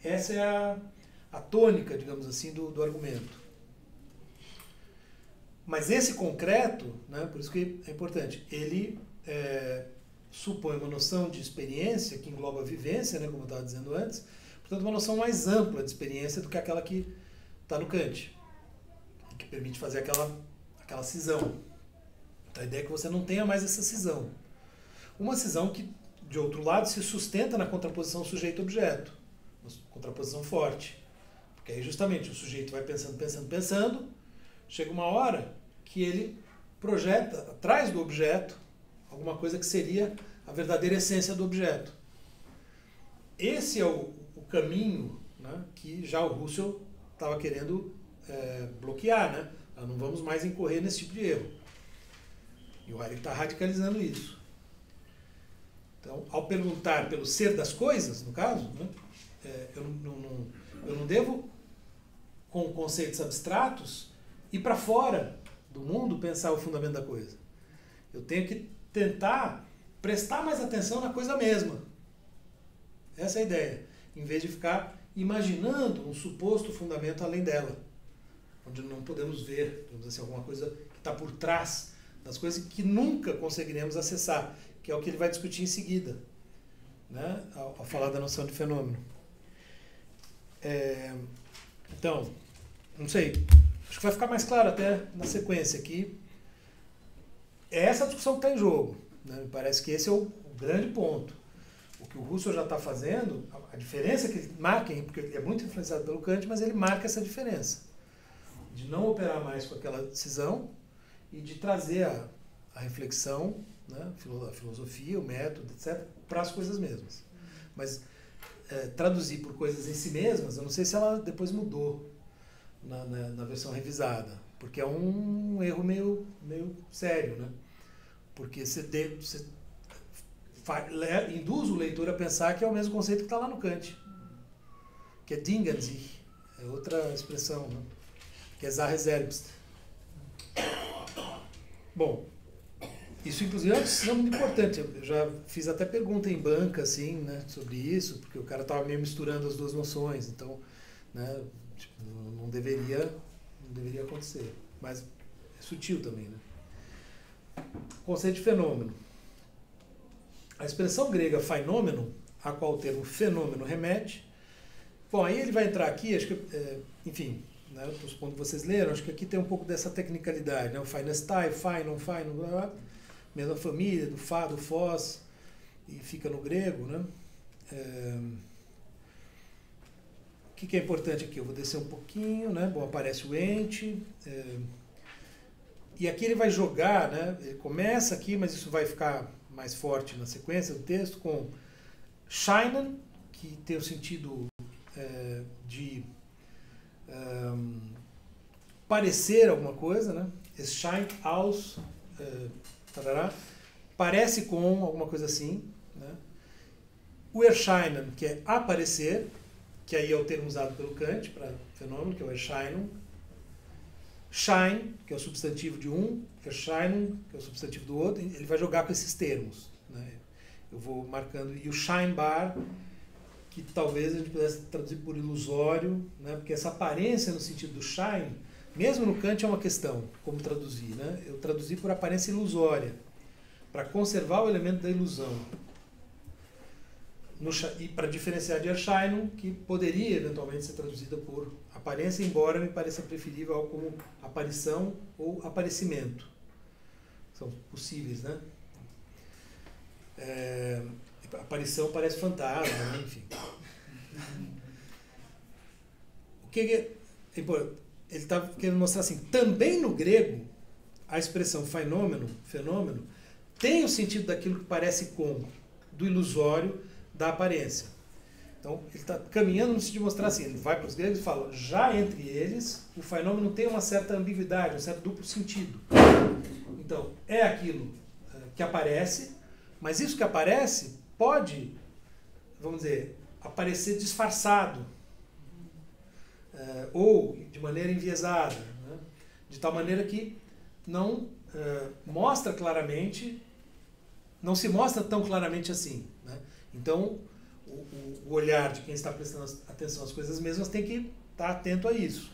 Essa é a tônica, digamos assim, do argumento. Mas esse concreto, né, por isso que é importante, ele supõe uma noção de experiência que engloba a vivência, né, como eu estava dizendo antes, portanto uma noção mais ampla de experiência do que aquela que está no Kant, que permite fazer aquela cisão. Então, a ideia é que você não tenha mais essa cisão. Uma cisão que, de outro lado, se sustenta na contraposição sujeito-objeto, uma contraposição forte. Porque aí justamente o sujeito vai pensando, chega uma hora que ele projeta atrás do objeto alguma coisa que seria a verdadeira essência do objeto. Esse é o caminho, né, que já o Russell estava querendo bloquear, né? Não vamos mais incorrer nesse tipo de erro. E o Heidegger está radicalizando isso. Então, ao perguntar pelo ser das coisas, no caso, né, eu não devo, com conceitos abstratos, ir para fora do mundo pensar o fundamento da coisa. Eu tenho que tentar prestar mais atenção na coisa mesma. Essa é a ideia. Em vez de ficar imaginando um suposto fundamento além dela, onde não podemos ver, digamos assim, alguma coisa que está por trás das coisas que nunca conseguiremos acessar, que é o que ele vai discutir em seguida, né, ao falar da noção de fenômeno. Então, não sei, acho que vai ficar mais claro até na sequência aqui. É essa discussão que está em jogo, né? Me parece que esse é o grande ponto. O que o Husserl já está fazendo, a diferença que ele marca, porque ele é muito influenciado pelo Kant, mas ele marca essa diferença. De não operar mais com aquela decisão e de trazer a reflexão, né? A filosofia, o método, etc., para as coisas mesmas. Mas traduzir por coisas em si mesmas, eu não sei se ela depois mudou na versão revisada, porque é um erro meio sério, né? Porque você induz o leitor a pensar que é o mesmo conceito que está lá no Kant, que é Ding an sich, é outra expressão, né? Que é Sache selbst. Bom, isso inclusive é uma decisão muito importante. Eu já fiz até pergunta em banca assim, né, sobre isso, porque o cara estava meio misturando as duas noções, então, né, tipo, não deveria acontecer, mas é sutil também, né? Conceito de fenômeno. A expressão grega fenômeno, a qual o termo fenômeno remete. Bom, aí ele vai entrar aqui, acho que, enfim, né, eu estou supondo que vocês leram, acho que aqui tem um pouco dessa tecnicalidade, né? O feinestai, feinon, blá, blá, mesma família, do fá, do fós, e fica no grego, né? O que é importante aqui? Eu vou descer um pouquinho, né? Bom, aparece o ente, e aqui ele vai jogar, né? Ele começa aqui, mas isso vai ficar mais forte na sequência do texto, com scheinen, que tem o sentido de parecer alguma coisa, né? Es scheint aus, parece com alguma coisa assim, né? O erscheinen, que é aparecer, que aí é o termo usado pelo Kant para fenômeno, que é o Erscheinung. Schein, que é o substantivo de um, Erscheinung, que é o substantivo do outro, ele vai jogar com esses termos, né? Eu vou marcando. E o scheinbar, que talvez a gente pudesse traduzir por ilusório, né? Porque essa aparência no sentido do schein, mesmo no Kant é uma questão, como traduzir, né? Eu traduzi por aparência ilusória, para conservar o elemento da ilusão. E para diferenciar de Erscheinung, que poderia eventualmente ser traduzida por aparência, embora me pareça preferível algo como aparição ou aparecimento. São possíveis, né? Aparição parece fantasma, né? Enfim. O que é importante? Ele está querendo mostrar assim, também no grego, a expressão fenômeno, tem o sentido daquilo que parece com, do ilusório, da aparência. Então, ele está caminhando no sentido de mostrar assim, ele vai para os gregos e fala, já entre eles, o fenômeno tem uma certa ambiguidade, um certo duplo sentido. Então, é aquilo que aparece, mas isso que aparece pode, vamos dizer, aparecer disfarçado, ou de maneira enviesada, né? De tal maneira que não mostra claramente, não se mostra tão claramente assim, né? Então, o olhar de quem está prestando atenção às coisas mesmas tem que estar atento a isso.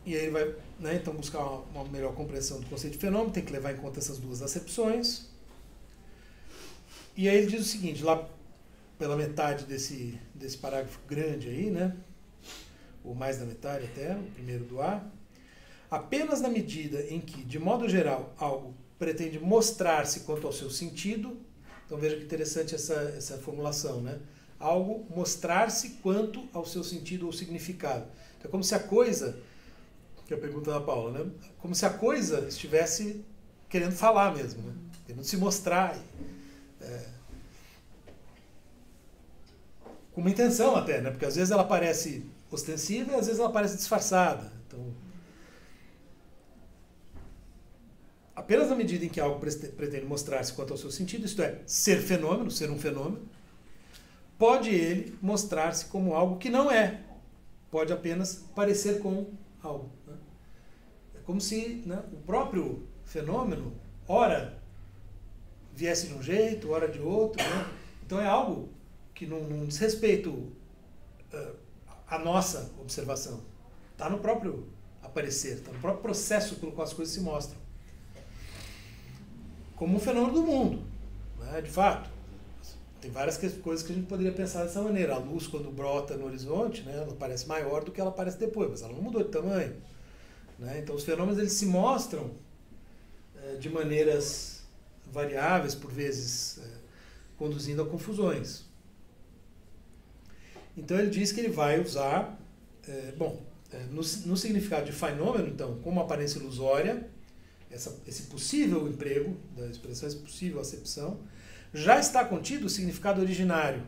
E aí ele vai, né, então buscar uma melhor compreensão do conceito de fenômeno, tem que levar em conta essas duas acepções. E aí ele diz o seguinte, lá pela metade desse parágrafo grande aí, né, ou mais da metade até, o primeiro do A, apenas na medida em que, de modo geral, algo pretende mostrar-se quanto ao seu sentido, então veja que interessante essa formulação, né? Algo mostrar-se quanto ao seu sentido ou significado. Então, é como se a coisa, que é a pergunta da Paula, né? Como se a coisa estivesse querendo falar mesmo, né? Querendo se mostrar. Com uma intenção até, né? Porque às vezes ela parece ostensiva e às vezes ela parece disfarçada. Então, apenas na medida em que algo pretende mostrar-se quanto ao seu sentido, isto é, ser um fenômeno, pode ele mostrar-se como algo que não é. Pode apenas parecer com algo, né? É como se, né, o próprio fenômeno, ora viesse de um jeito, ora de outro, né? Então é algo que não diz respeito à nossa observação. Está no próprio aparecer, está no próprio processo pelo qual as coisas se mostram. Como um fenômeno do mundo, né? De fato. tem várias coisas que a gente poderia pensar dessa maneira. A luz, quando brota no horizonte, né, ela parece maior do que ela parece depois, mas ela não mudou de tamanho. Né? Então, os fenômenos eles se mostram de maneiras variáveis, por vezes conduzindo a confusões. Então, ele diz que ele vai usar, no significado de fenômeno, então, como aparência ilusória, esse possível emprego da expressão, essa possível acepção, já está contido o significado originário,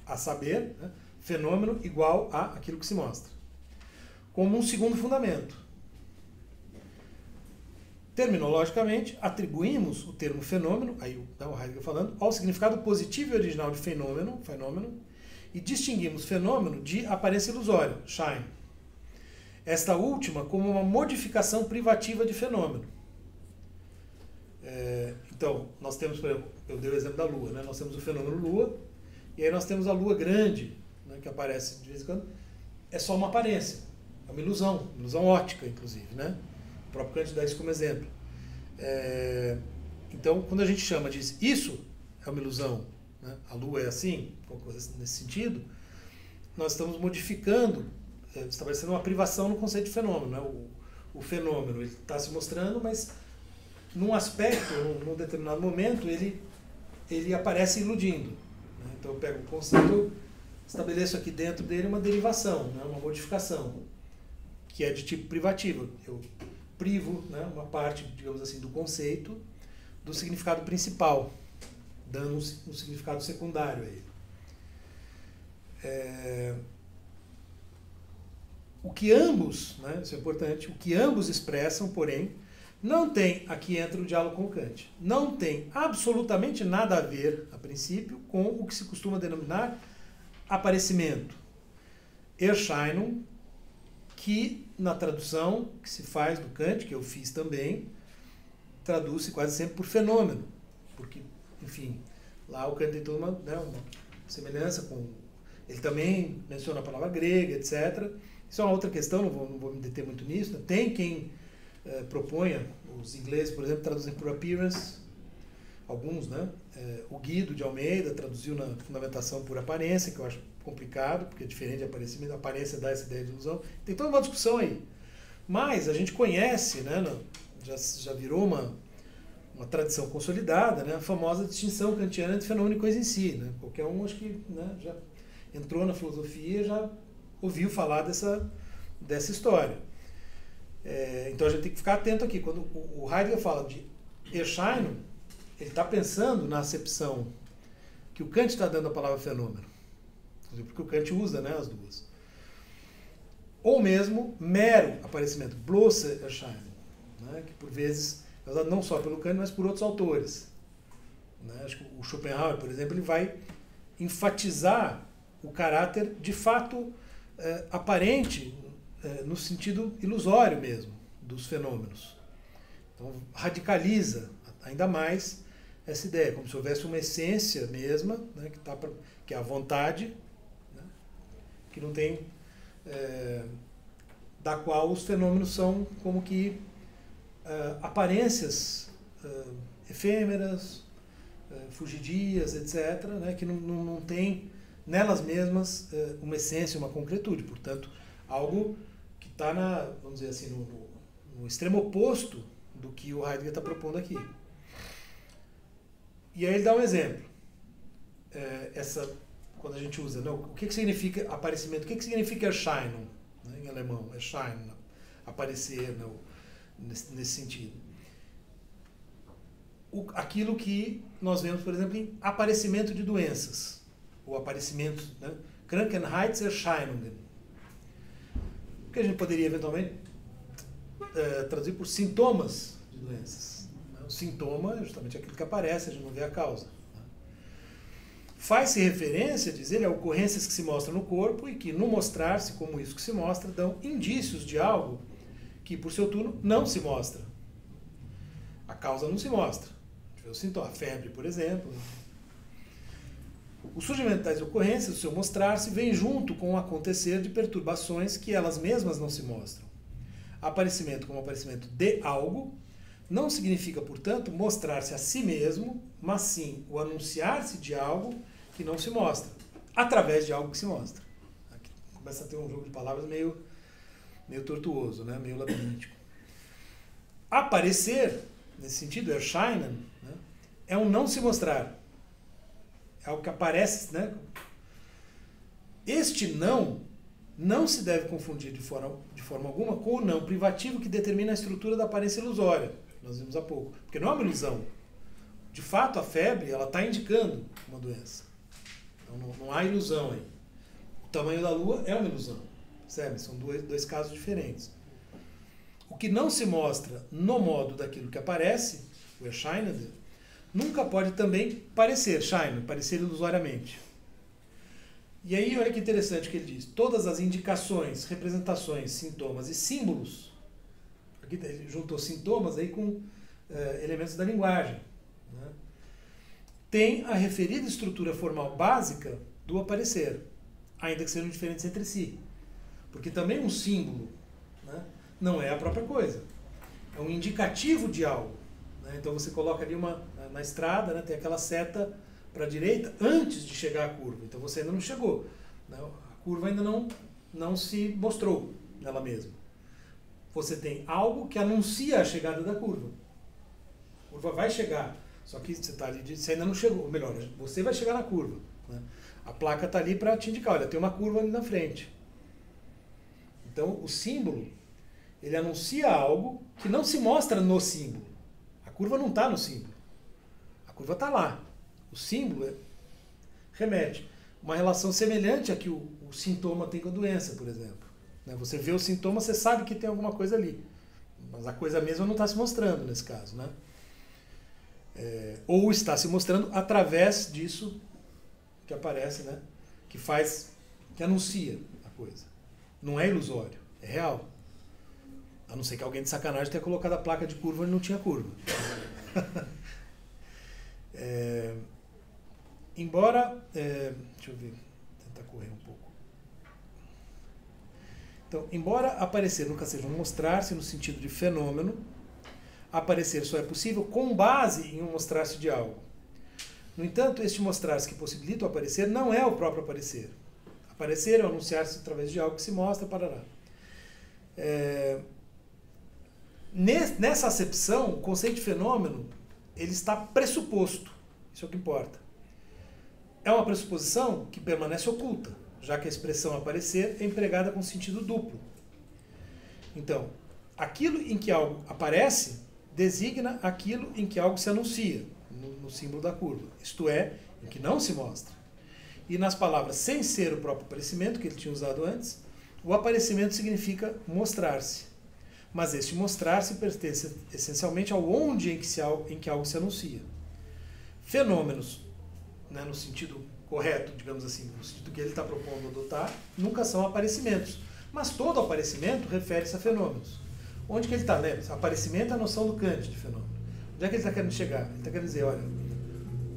a saber, né, fenômeno igual a aquilo que se mostra, como um segundo fundamento. Terminologicamente, atribuímos o termo fenômeno, aí o Heidegger falando, ao significado positivo e original de fenômeno, e distinguimos fenômeno de aparência ilusória, Schein. Esta última como uma modificação privativa de fenômeno. Então, nós temos, por exemplo, eu dei o exemplo da Lua, né? Nós temos o fenômeno Lua, e aí nós temos a Lua grande, né, que aparece de vez em quando. É só uma aparência, é uma ilusão óptica, inclusive, né? O próprio Kant dá isso como exemplo. Então, quando a gente diz isso é uma ilusão, né? A Lua é assim, qualquer coisa nesse sentido, nós estamos modificando, estabelecendo uma privação no conceito de fenômeno. Né? O fenômeno ele está se mostrando, mas num aspecto, num determinado momento, ele aparece iludindo. Né? Então eu pego o conceito, estabeleço aqui dentro dele uma derivação, né? Uma modificação, que é de tipo privativo. Eu privo, né, uma parte, digamos assim, do conceito do significado principal, dando um significado secundário a ele. O que ambos, né, isso é importante, o que ambos expressam, porém, não tem, aqui entra o diálogo com Kant, não tem absolutamente nada a ver, a princípio, com o que se costuma denominar aparecimento. Erscheinung, que na tradução que se faz do Kant, que eu fiz também, traduz-se quase sempre por fenômeno, porque, enfim, lá o Kant tem toda uma semelhança com... Ele também menciona a palavra grega, etc. Isso é uma outra questão, não vou me deter muito nisso. Né? Tem quem proponha, os ingleses, por exemplo, traduzem por appearance, alguns, né? O Guido de Almeida traduziu na Fundamentação por aparência, que eu acho complicado, porque é diferente de aparecimento, a aparência dá essa ideia de ilusão. Tem toda uma discussão aí. Mas a gente conhece, né, já virou uma tradição consolidada, né, a famosa distinção kantiana entre fenômeno e coisa em si. Né? Qualquer um, acho que, né, já entrou na filosofia, já ouviu falar dessa história. Então a gente tem que ficar atento aqui. Quando o Heidegger fala de Erscheinung, ele está pensando na acepção que o Kant está dando à palavra fenômeno. Porque o Kant usa, né, as duas. Ou mesmo mero aparecimento, bloße Erscheinung, né, que por vezes é usado não só pelo Kant, mas por outros autores. Né? Acho que o Schopenhauer, por exemplo, ele vai enfatizar o caráter de fato aparente, no sentido ilusório mesmo, dos fenômenos. Então, radicaliza ainda mais essa ideia, como se houvesse uma essência mesma, né, que é a vontade, né, que não tem, da qual os fenômenos são como que aparências efêmeras, fugidias, etc., né, que não tem nelas mesmas uma essência, uma concretude. Portanto, algo que está, vamos dizer assim, no extremo oposto do que o Heidegger está propondo aqui. E aí ele dá um exemplo. Quando a gente usa, né, o que significa aparecimento, o que significa Erscheinung, né, em alemão, Erscheinen, aparecer, né, nesse sentido. Aquilo que nós vemos, por exemplo, em aparecimento de doenças, ou aparecimento, né, Krankheitserscheinungen, que a gente poderia eventualmente traduzir por sintomas de doenças. O sintoma é justamente aquilo que aparece, a gente não vê a causa. Faz-se referência, diz ele, a ocorrências que se mostram no corpo e que, no mostrar-se como isso que se mostra, dão indícios de algo que, por seu turno, não se mostra. A causa não se mostra. O sintoma, a febre, por exemplo. O surgimento das ocorrências, o seu mostrar-se, vem junto com o acontecer de perturbações que elas mesmas não se mostram. Aparecimento como aparecimento de algo não significa, portanto, mostrar-se a si mesmo, mas sim o anunciar-se de algo que não se mostra, através de algo que se mostra. Aqui começa a ter um jogo de palavras meio tortuoso, né? Meio labiríntico. Aparecer, nesse sentido, erscheinen, né? É um não se mostrar. É algo que aparece, né? Este não se deve confundir de forma alguma com o não privativo que determina a estrutura da aparência ilusória, que nós vimos há pouco. Porque não é uma ilusão. De fato, a febre está indicando uma doença. Então, não há ilusão aí. O tamanho da lua é uma ilusão. Percebe? São dois casos diferentes. O que não se mostra no modo daquilo que aparece, o erscheinen, nunca pode também parecer ilusoriamente. E aí, olha que interessante que ele diz. Todas as indicações, representações, sintomas e símbolos, aqui ele juntou sintomas aí com elementos da linguagem, né? Tem a referida estrutura formal básica do aparecer, ainda que sejam diferentes entre si. Porque também um símbolo, né, não é a própria coisa. É um indicativo de algo. Né? Então você coloca ali na estrada, né, tem aquela seta para a direita antes de chegar à curva. Então você ainda não chegou. Né? A curva ainda não se mostrou nela mesma. Você tem algo que anuncia a chegada da curva. A curva vai chegar. Só que você está ali, você ainda não chegou. Ou melhor, você vai chegar na curva. Né? A placa está ali para te indicar, olha, tem uma curva ali na frente. Então, o símbolo, ele anuncia algo que não se mostra no símbolo. A curva não está no símbolo. A curva está lá. O símbolo remete. Uma relação semelhante a que o sintoma tem com a doença, por exemplo. Né? Você vê o sintoma, você sabe que tem alguma coisa ali. Mas a coisa mesma não está se mostrando nesse caso, né? Ou está se mostrando através disso que aparece, né? Que anuncia a coisa. Não é ilusório, é real. A não ser que alguém de sacanagem tenha colocado a placa de curva e não tinha curva. Embora... deixa eu ver, tentar correr um pouco. Então, embora aparecer nunca seja um mostrar-se no sentido de fenômeno, aparecer só é possível com base em um mostrar-se de algo. No entanto, este mostrar-se que possibilita o aparecer não é o próprio aparecer. Aparecer é anunciar-se através de algo que se mostra, parará. Nessa acepção, o conceito de fenômeno ele está pressuposto. Isso é o que importa. É uma pressuposição que permanece oculta, já que a expressão aparecer é empregada com sentido duplo. Então, aquilo em que algo aparece designa aquilo em que algo se anuncia, no símbolo da curva. Isto é, em que não se mostra. E nas palavras sem ser o próprio aparecimento, que ele tinha usado antes, o aparecimento significa mostrar-se. Mas este mostrar-se pertence essencialmente ao onde em que algo se anuncia. Fenômenos, né, no sentido correto, digamos assim, no sentido que ele está propondo adotar, nunca são aparecimentos. Mas todo aparecimento refere-se a fenômenos. Onde que ele está, né? Aparecimento é a noção do Kant de fenômeno. Onde é que ele está querendo chegar? Ele está querendo dizer, olha,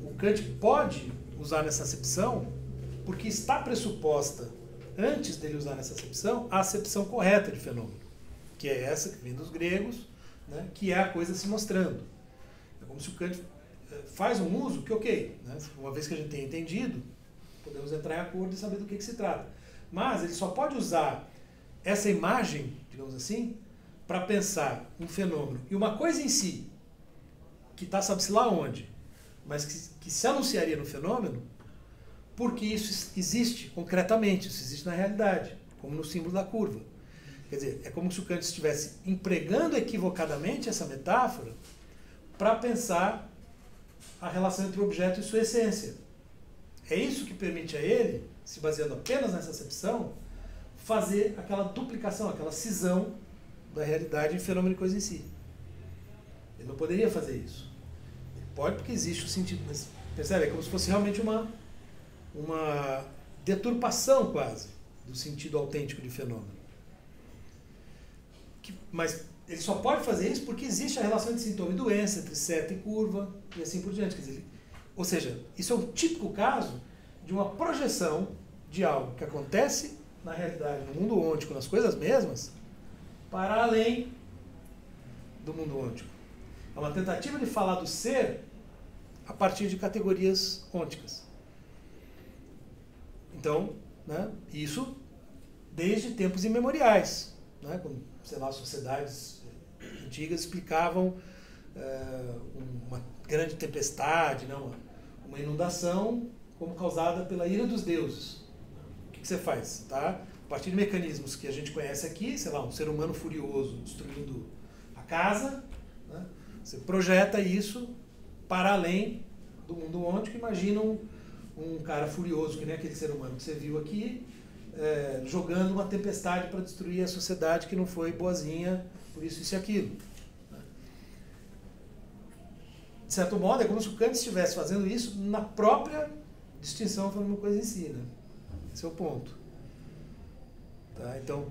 o Kant pode usar nessa acepção porque está pressuposta, antes dele usar nessa acepção, a acepção correta de fenômeno, que é essa que vem dos gregos, né, que é a coisa se mostrando. É como se o Kant faz um uso que, ok, né, uma vez que a gente tenha entendido, podemos entrar em acordo e saber do que se trata. Mas ele só pode usar essa imagem, digamos assim, para pensar um fenômeno e uma coisa em si, que está sabe-se lá onde, mas que se anunciaria no fenômeno, porque isso existe concretamente, isso existe na realidade, como no símbolo da curva. Quer dizer, é como se o Kant estivesse empregando equivocadamente essa metáfora para pensar a relação entre o objeto e sua essência. É isso que permite a ele, se baseando apenas nessa acepção, fazer aquela duplicação, aquela cisão da realidade em fenômeno e coisa em si. Ele não poderia fazer isso. Ele pode porque existe o sentido. Mas, percebe? É como se fosse realmente uma deturpação quase do sentido autêntico de fenômeno. Mas ele só pode fazer isso porque existe a relação entre sintoma e doença, entre seta e curva e assim por diante. Quer dizer, ou seja, isso é um típico caso de uma projeção de algo que acontece na realidade, no mundo ôntico, nas coisas mesmas, para além do mundo ôntico. É uma tentativa de falar do ser a partir de categorias ônticas. Então, né, isso desde tempos imemoriais, né, quando, sei lá, sociedades antigas explicavam uma grande tempestade, né, uma inundação como causada pela ira dos deuses. O que você faz? Tá? A partir de mecanismos que a gente conhece aqui, sei lá, um ser humano furioso destruindo a casa, né, você projeta isso para além do mundo ôntico. Imagina um cara furioso, que nem aquele ser humano que você viu aqui, jogando uma tempestade para destruir a sociedade que não foi boazinha, por isso e aquilo. De certo modo, é como se o Kant estivesse fazendo isso na própria distinção, falando uma coisa em si. Né? Esse é o ponto. Tá? Então,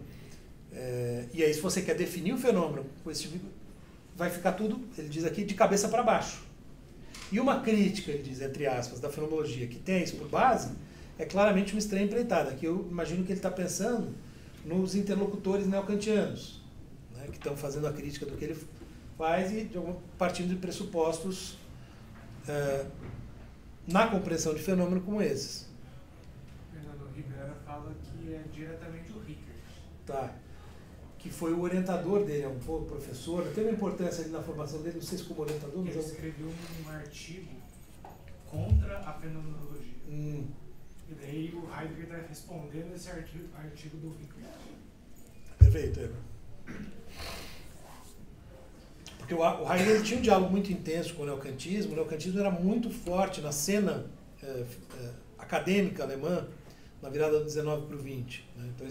e aí, se você quer definir o fenômeno, vai ficar tudo, ele diz aqui, de cabeça para baixo. E uma crítica, ele diz, entre aspas, da fenomenologia que tem isso por base, é claramente uma estranha empreitada. Aqui eu imagino que ele está pensando nos interlocutores neocantianos, né, que estão fazendo a crítica do que ele faz e partindo de pressupostos na compreensão de fenômeno como esses. Fernando Rivera fala que é diretamente o Rickert. Tá. Que foi o orientador dele, é um professor, teve uma importância ali na formação dele, não sei se como orientador, mas ele escreveu um artigo contra a fenomenologia. E daí o Heidegger está respondendo esse artigo do Rickert. Perfeito. Porque o Heidegger tinha um diálogo muito intenso com o neocantismo. O neocantismo era muito forte na cena acadêmica alemã na virada do 19 para o 20. Né? Então,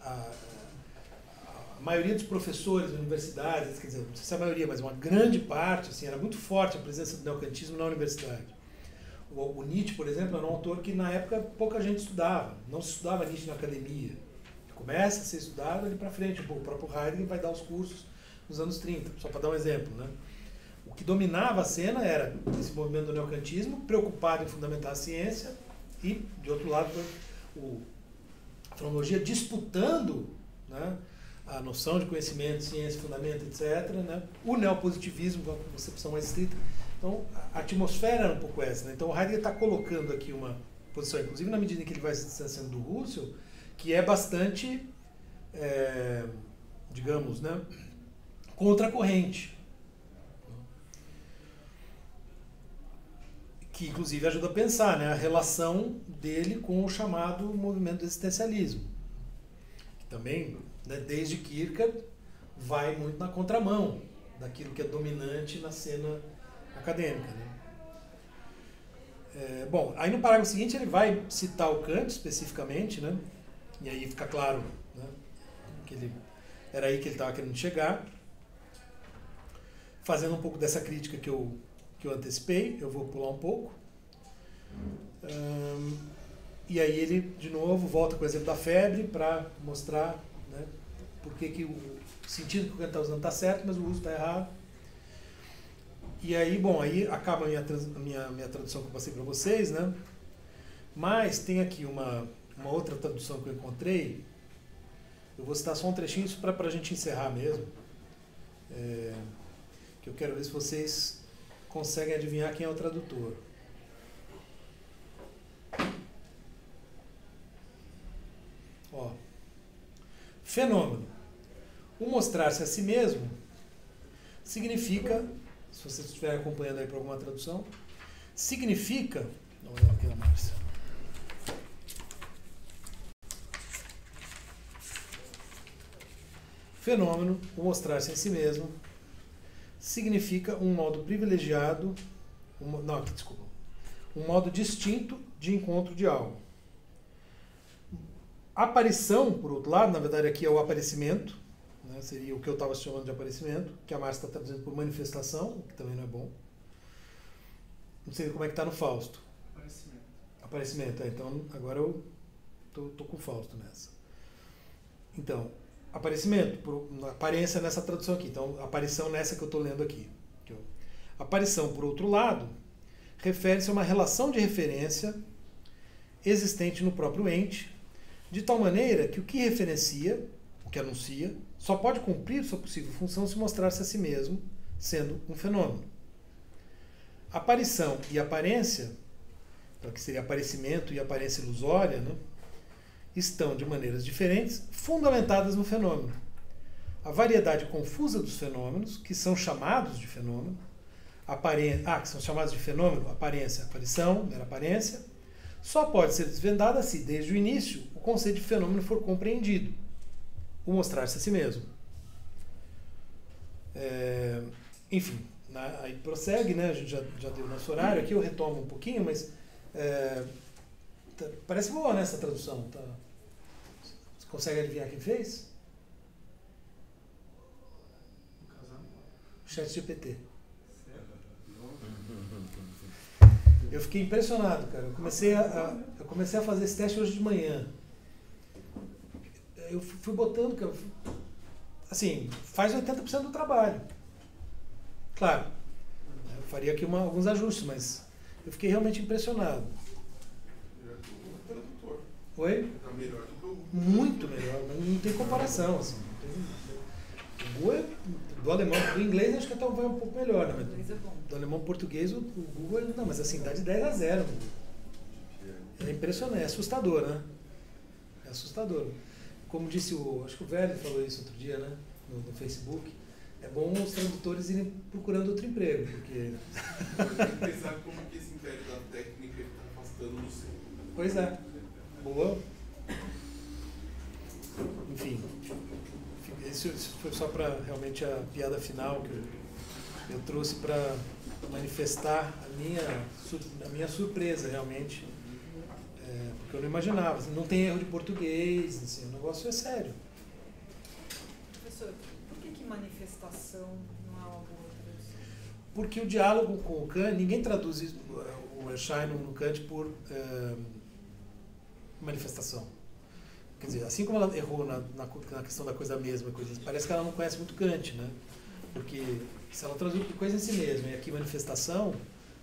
a maioria dos professores de universidades, quer dizer, não sei se é a maioria, mas uma grande parte, assim, era muito forte a presença do neocantismo na universidade. O Nietzsche, por exemplo, era um autor que na época pouca gente estudava. Não se estudava Nietzsche na academia. Começa a ser estudado ali para frente. O próprio Heidegger vai dar os cursos nos anos 30, só para dar um exemplo. Né? O que dominava a cena era esse movimento do neocantismo, preocupado em fundamentar a ciência, e, de outro lado, a fenomenologia disputando, né, a noção de conhecimento, ciência, fundamento, etc. Né? O neopositivismo, com a concepção mais estrita. Então, a atmosfera era um pouco essa. Né? Então, o Heidegger está colocando aqui uma posição, inclusive na medida em que ele vai se distanciando do Husserl, que é bastante, digamos, né, contracorrente. Que, inclusive, ajuda a pensar, né, a relação dele com o chamado movimento do existencialismo. Que também, né, desde Kierkegaard, vai muito na contramão daquilo que é dominante na cena acadêmica. Né? Bom, aí no parágrafo seguinte ele vai citar o Kant especificamente, né? E aí fica claro, né, que era aí que ele estava querendo chegar, fazendo um pouco dessa crítica que eu antecipei. Eu vou pular um pouco. E aí ele, de novo, volta com o exemplo da febre para mostrar, né, por que o sentido que o Kant está usando está certo, mas o uso está errado. E aí, bom, aí acaba a minha tradução que eu passei para vocês, né? Mas tem aqui uma outra tradução que eu encontrei. Eu vou citar só um trechinho para a gente encerrar mesmo. Que eu quero ver se vocês conseguem adivinhar quem é o tradutor. Ó. Fenômeno. O mostrar-se a si mesmo significa, se vocês estiverem acompanhando aí por alguma tradução, significa... Não, olha aqui na Márcia. Fenômeno, o mostrar-se a si mesmo, significa um modo privilegiado, um modo distinto de encontro de algo. Aparição, por outro lado, na verdade aqui é o aparecimento, né, seria o que eu estava chamando de aparecimento, que a Márcia está traduzindo por manifestação, o que também não é bom. Não sei como é que está no Fausto. Aparecimento, então agora eu estou com o Fausto nessa. Então, aparecimento, aparência nessa tradução aqui, então aparição nessa que eu estou lendo aqui. Aparição, por outro lado, refere-se a uma relação de referência existente no próprio ente, de tal maneira que o que referencia, o que anuncia, só pode cumprir sua possível função se mostrar-se a si mesmo, sendo um fenômeno. Aparição e aparência, então, que seria aparecimento e aparência ilusória, né, estão de maneiras diferentes, fundamentadas no fenômeno. A variedade confusa dos fenômenos, que são chamados de fenômeno, que são chamados de fenômeno, aparência, aparição, mera aparência, só pode ser desvendada se, desde o início, o conceito de fenômeno for compreendido, o mostrar-se a si mesmo. Enfim, aí prossegue, né? A gente já deu o nosso horário, aqui eu retomo um pouquinho, mas parece boa, né, essa tradução. Tá? Você consegue adivinhar quem fez? ChatGPT. Eu fiquei impressionado, cara. Eu comecei a fazer esse teste hoje de manhã. Eu fui botando, que assim, faz 80% do trabalho. Claro, eu faria aqui alguns ajustes, mas eu fiquei realmente impressionado. Melhor que o tradutor. Oi? Tá melhor do que o... Muito melhor, mas não tem comparação. Assim. O Google do alemão, do inglês acho que até vai um pouco melhor, né? Do alemão ao português, o Google, não, mas assim, dá de 10 a 0. É impressionante, é assustador, né? É assustador. Como disse acho que o Velho falou isso outro dia, né? No Facebook. É bom os tradutores irem procurando outro emprego, porque... Tem que pensar como que esse império da técnica está afastando do seu. Pois é. Boa. Enfim. Isso foi só para realmente a piada final que eu trouxe para manifestar a minha surpresa, realmente. Porque eu não imaginava. Assim, não tem erro de português, assim, o negócio é sério. Professor, por que manifestação não é uma boa tradução? Porque o diálogo com o Kant, ninguém traduz o Erskine no Kant por manifestação. Quer dizer, assim como ela errou na questão da coisa mesma, parece que ela não conhece muito Kant, né? Porque se ela traduz coisa em si mesma e aqui manifestação,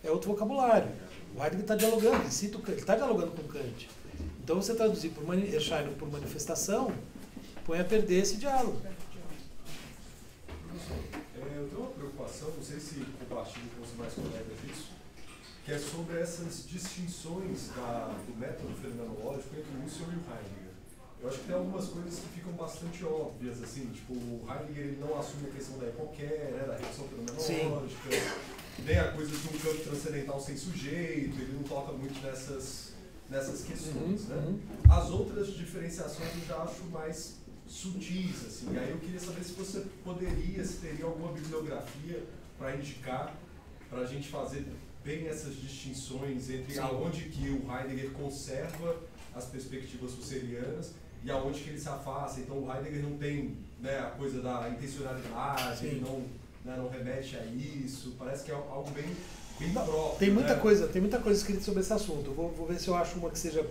é outro vocabulário. O Heidegger está dialogando, ele está dialogando com Kant. Então você traduzir Erskine por manifestação, põe a perder esse diálogo. Eu tenho uma preocupação, não sei se compartilho com os mais colegas disso, que é sobre essas distinções do método fenomenológico entre o Husserl e o Heidegger. Eu acho que tem algumas coisas que ficam bastante óbvias, assim, tipo, o Heidegger ele não assume a questão da qualquer, né, da redução fenomenológica, nem a coisa de um campo transcendental sem sujeito, ele não toca muito nessas questões, né? As outras diferenciações eu já acho mais sutis, assim, e aí eu queria saber se você se teria alguma bibliografia para indicar, para a gente fazer bem essas distinções entre aonde que o Heidegger conserva as perspectivas husserlianas e aonde que ele se afasta. Então o Heidegger não tem, né, a coisa da intencionalidade, ele não remete a isso, parece que é algo bem próprio. Tem muita coisa escrita sobre esse assunto. Eu vou ver se eu acho uma que seja,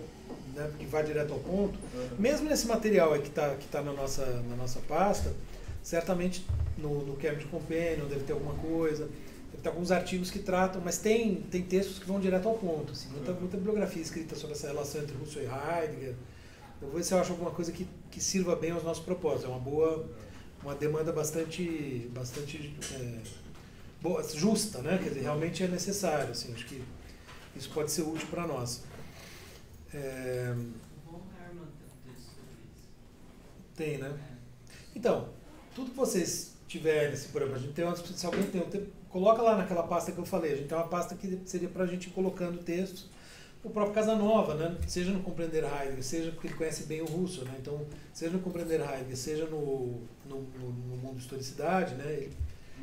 né, que vá direto ao ponto. Mesmo nesse material aí que tá na nossa pasta, certamente no Cambridge Companion deve ter alguma coisa, deve ter alguns artigos que tratam, mas tem textos que vão direto ao ponto. Assim, muita bibliografia escrita sobre essa relação entre Husserl e Heidegger. Eu vou ver se eu acho alguma coisa que sirva bem aos nossos propósitos. É uma demanda bastante boa, justa, né? Quer dizer, realmente é necessário. Assim, acho que isso pode ser útil para nós. Tem, né? Então, tudo que vocês tiverem, assim, por exemplo, a gente tem se alguém coloca lá naquela pasta que eu falei. A gente tem uma pasta que seria para a gente ir colocando textos. O próprio Casanova, né? Seja no Compreender Heidegger, seja porque ele conhece bem o Husserl, né? Então, seja no Compreender Heidegger, seja no Mundo de Historicidade, né?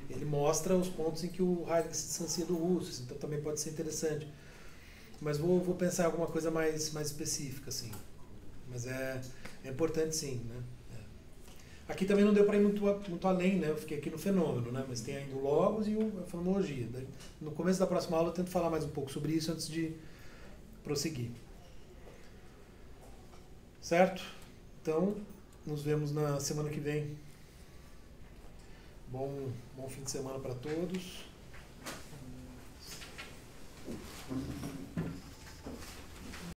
Ele mostra os pontos em que o Heidegger se distancia do Husserl, então também pode ser interessante. Mas vou pensar em alguma coisa mais específica, assim. Mas é importante, sim, né? Aqui também não deu para ir muito além, né? Eu fiquei aqui no fenômeno, né? Mas tem ainda o Logos e a fenomenologia. No começo da próxima aula eu tento falar mais um pouco sobre isso antes de prosseguir. Certo? Então, nos vemos na semana que vem. Bom fim de semana para todos.